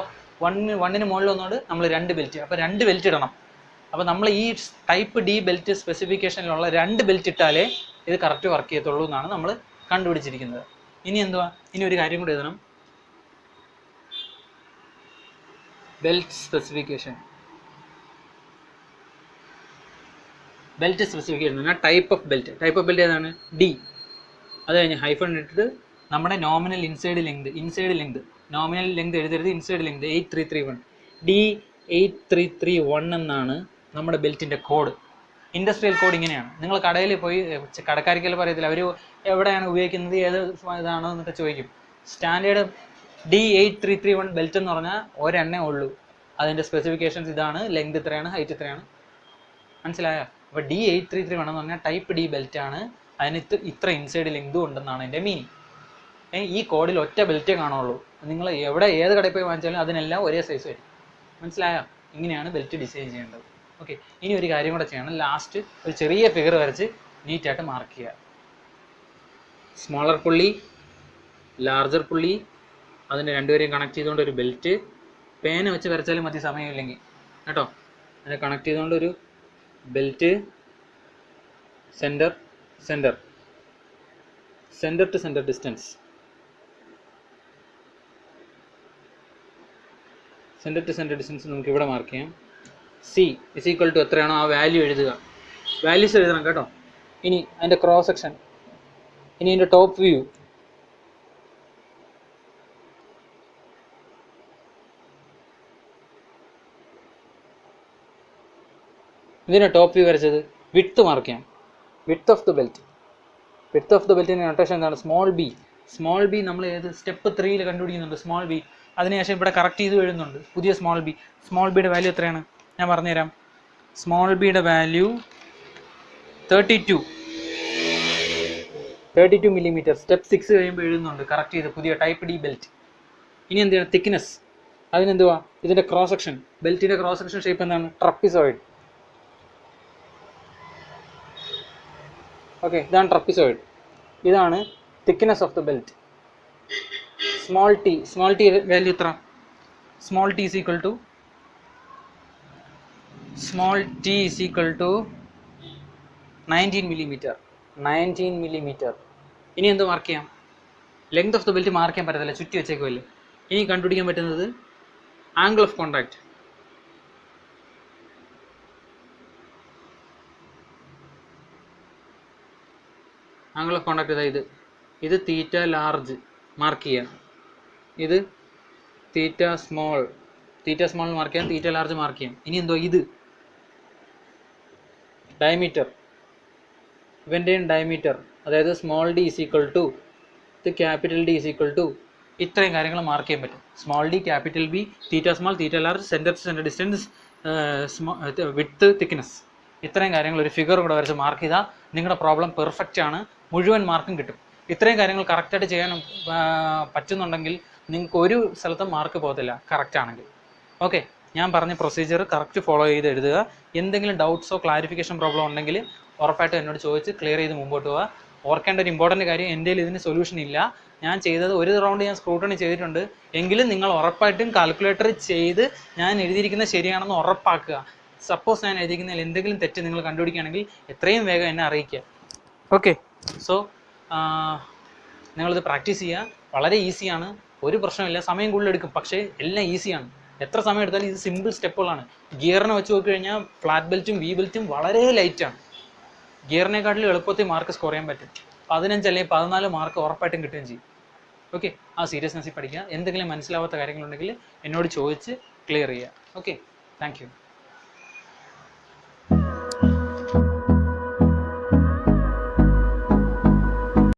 1ന് മുകളിൽ വന്നുകൊണ്ട് നമ്മൾ 2 ബെൽറ്റ്. അപ്പോൾ 2 ബെൽറ്റ് ഇടണം. അപ്പോൾ നമ്മൾ ഈ ടൈപ്പ് ഡി ബെൽറ്റ് സ്പെസിഫിക്കേഷനിലുള്ള 2 ബെൽറ്റ് ഇട്ടാലേ ഇത് കറക്റ്റ് വർക്ക് ചെയ്യത്തുള്ളൂ എന്നാണ് നമ്മൾ കണ്ടുപിടിച്ചിരിക്കുന്നത്. ഇനി എന്തുവാ? ഇനി ഒരു കാര്യം കൂടി എഴുതണം. Belt specification. Type of belt. Type of belt ഏതാണ്? ഡി. അത് കഴിഞ്ഞ് ഹൈഫൺ ഇട്ടിട്ട് നമ്മുടെ nominal inside length nominal length എഴുതരുത്, ഇൻസൈഡ് ലെങ്ത് 8331. D8331 എന്നാണ് നമ്മുടെ ബെൽറ്റിൻ്റെ കോഡ്. ഇൻഡസ്ട്രിയൽ കോഡ് ഇങ്ങനെയാണ്. നിങ്ങൾ കടയിൽ പോയി കടക്കാരിക്കൽ പറയത്തില്ല, അവർ എവിടെയാണ് ഉപയോഗിക്കുന്നത്, ഏത് ഇതാണോ എന്നൊക്കെ ചോദിക്കും. സ്റ്റാൻഡേർഡ് D8331 ബെൽറ്റ് എന്ന് പറഞ്ഞാൽ ഒരെണ്ണേ ഉള്ളൂ. അതിൻ്റെ സ്പെസിഫിക്കേഷൻസ് ഇതാണ്, ലെങ്ത് ഇത്രയാണ്, ഹൈറ്റ് ഇത്രയാണ്. മനസ്സിലായോ? അപ്പോൾ D8331 എന്ന് പറഞ്ഞാൽ ടൈപ്പ് ഡി ബെൽറ്റ് ആണ്. അതിന് ഇത്ര ഇൻസൈഡ് ലെങ്തും ഉണ്ടെന്നാണ് എൻ്റെ മീനിങ്. ഈ കോഡിൽ ഒറ്റ ബെൽറ്റേ കാണുള്ളൂ. നിങ്ങൾ ഏത് കടയിൽ പോയി വാങ്ങിച്ചാലും അതിനെല്ലാം ഒരേ സൈസ് വരും. മനസ്സിലായോ? ഇങ്ങനെയാണ് ബെൽറ്റ് ഡിസൈൻ ചെയ്യേണ്ടത്. ഓക്കെ, ഇനി ഒരു കാര്യം കൂടെ ചെയ്യണം. ലാസ്റ്റ് ഒരു ചെറിയ ഫിഗർ വരച്ച് നീറ്റായിട്ട് മാർക്ക് ചെയ്യുക. സ്മോളർ പുള്ളി, ലാർജർ പുള്ളി, അതിൻ്റെ രണ്ടുപേരെയും കണക്ട് ചെയ്തുകൊണ്ട് ഒരു ബെൽറ്റ്. പേന വെച്ച് വരച്ചാലും മതി സമയമില്ലെങ്കിൽ കേട്ടോ. അതിനെ കണക്ട് ചെയ്തുകൊണ്ട് ഒരു belt, centre to centre distance, centre to centre distance നമുക്ക് ഇവിടെ മാർക്ക് ചെയ്യാം. C = എത്രയാണോ ആ വാല്യൂ എഴുതുക. വാല്യൂസ് എഴുതണം കേട്ടോ. ഇനി അതിൻ്റെ ക്രോസ് സെക്ഷൻ, ഇനി അതിൻ്റെ ടോപ്പ് വ്യൂ, ഇതിൻ്റെ ടോപ്പ് വ്യൂ വരച്ചത്. വിഡ്ത്ത് മാർക്ക് ചെയ്യാം. വിഡ്ത്ത് ഓഫ് ദ ബെൽറ്റിൻ്റെ നൊട്ടേഷൻ എന്താണ്? സ്മോൾ ബി നമ്മൾ ഏത് സ്റ്റെപ്പ് 3 കണ്ടുപിടിക്കുന്നുണ്ട്. സ്മോൾ ബി അതിനുശേഷം ഇവിടെ കറക്റ്റ് ചെയ്ത് എഴുതുന്നുണ്ട്. പുതിയ സ്മോൾ ബിയുടെ വാല്യൂ എത്രയാണ് ഞാൻ പറഞ്ഞുതരാം. സ്മോൾ ബിയുടെ വാല്യൂ 32 മില്ലിമീറ്റർ. സ്റ്റെപ്പ് 6 കഴിയുമ്പോൾ എഴുതുന്നുണ്ട് കറക്റ്റ് ചെയ്ത് പുതിയ ടൈപ്പ് ഡി ബെൽറ്റ്. ഇനി എന്താണ് തിക്നെസ്? അതിനെന്തുവാ? ഇതിൻ്റെ ക്രോസ് സെക്ഷൻ, ബെൽറ്റിൻ്റെ ക്രോസ് സെക്ഷൻ ഷേപ്പ് എന്താണ്? ട്രപ്പിസോയിഡ്. ഓക്കെ, ഇതാണ് ട്രപ്പിസോയിഡ്. ഇതാണ് thickness of the belt. Small T value എത്ര? Small T is equal to 19 millimetre. ഇനി എന്ത് മാർക്ക് ചെയ്യാം? Length of the belt mark ചെയ്യാൻ പറ്റത്തില്ല, ചുറ്റി വെച്ചേക്കുമല്ലേ. ഇനി കണ്ടുപിടിക്കാൻ പറ്റുന്നത് ആംഗിൾ ഓഫ് കോണ്ടാക്ട്. ഇത് തീറ്റ ലാർജ് മാർക്ക് ചെയ്യാം. ഇത് തീറ്റ സ്മോൾ മാർക്ക് ചെയ്യാം, തീറ്റ ലാർജ് മാർക്ക് ചെയ്യാം. ഇനി എന്തോ ഇത് ഡയമീറ്റർ, ഇവൻ്റെയും ഡയമീറ്റർ, അതായത് small D is equal to ഇത് capital D is equal to ഇത്രയും കാര്യങ്ങൾ മാർക്ക് ചെയ്യാൻ പറ്റും. Small D, capital B, theta small, theta large, centre to centre distance, width, thickness, ഇത്രയും കാര്യങ്ങൾ ഒരു ഫിഗർ കൂടെ വരച്ച് മാർക്ക് ചെയ്താൽ നിങ്ങളുടെ പ്രോബ്ലം പെർഫെക്റ്റ് ആണ്. മുഴുവൻ മാർക്കും കിട്ടും. ഇത്രയും കാര്യങ്ങൾ കറക്റ്റായിട്ട് ചെയ്യാൻ പറ്റുന്നുണ്ടെങ്കിൽ നിങ്ങൾക്ക് ഒരു സ്ഥലത്തും മാർക്ക് പോകത്തില്ല കറക്റ്റ് ആണെങ്കിൽ. ഓക്കെ, ഞാൻ പറഞ്ഞ പ്രൊസീജിയർ കറക്റ്റ് ഫോളോ ചെയ്ത് എഴുതുക. എന്തെങ്കിലും ഡൗട്ട്സോ ക്ലാരിഫിക്കേഷൻ പ്രോബ്ലം ഉണ്ടെങ്കിൽ ഉറപ്പായിട്ടും എന്നോട് ചോദിച്ച് ക്ലിയർ ചെയ്ത് മുമ്പോട്ട് പോവുക. ഓർക്കേണ്ട ഒരു ഇമ്പോർട്ടൻറ്റ് കാര്യം, എൻ്റെ ഇതിന് സൊല്യൂഷൻ ഇല്ല. ഞാൻ ചെയ്തത് ഒരു റൗണ്ട് ഞാൻ സ്ക്രൂട്ടണി ചെയ്തിട്ടുണ്ട്. എങ്കിലും നിങ്ങൾ ഉറപ്പായിട്ടും കാൽക്കുലേറ്റർ ചെയ്ത് ഞാൻ എഴുതിയിരിക്കുന്നത് ശരിയാണെന്ന് ഉറപ്പാക്കുക. സപ്പോസ് ഞാൻ എഴുതിക്കുന്നതിൽ എന്തെങ്കിലും തെറ്റ് നിങ്ങൾ കണ്ടുപിടിക്കുകയാണെങ്കിൽ എത്രയും വേഗം എന്നെ അറിയിക്കുക. ഓക്കെ, സോ നിങ്ങളിത് പ്രാക്ടീസ് ചെയ്യുക. വളരെ ഈസിയാണ്, ഒരു പ്രശ്നമില്ല. സമയം കൂടുതലെടുക്കും, പക്ഷേ എല്ലാം ഈസിയാണ്. എത്ര സമയം എടുത്താലും ഇത് സിമ്പിൾ സ്റ്റെപ്പുകളാണ്. ഗിയറിനെ വെച്ച് നോക്കിക്കഴിഞ്ഞാൽ ഫ്ലാറ്റ് ബെൽറ്റും വി ബെൽറ്റും വളരെ ലൈറ്റാണ്. ഗിയറിനെക്കാട്ടിലും എളുപ്പത്തിൽ മാർക്ക് സ്കോർ ചെയ്യാൻ പറ്റും. 15 അല്ലെങ്കിൽ 14 മാർക്ക് ഉറപ്പായിട്ടും കിട്ടുകയും ചെയ്യും. ഓക്കെ, ആ സീരിയസ്നെസ്സിൽ പഠിക്കുക. എന്തെങ്കിലും മനസ്സിലാവാത്ത കാര്യങ്ങളുണ്ടെങ്കിൽ എന്നോട് ചോദിച്ച് ക്ലിയർ ചെയ്യുക. Okay, thank you.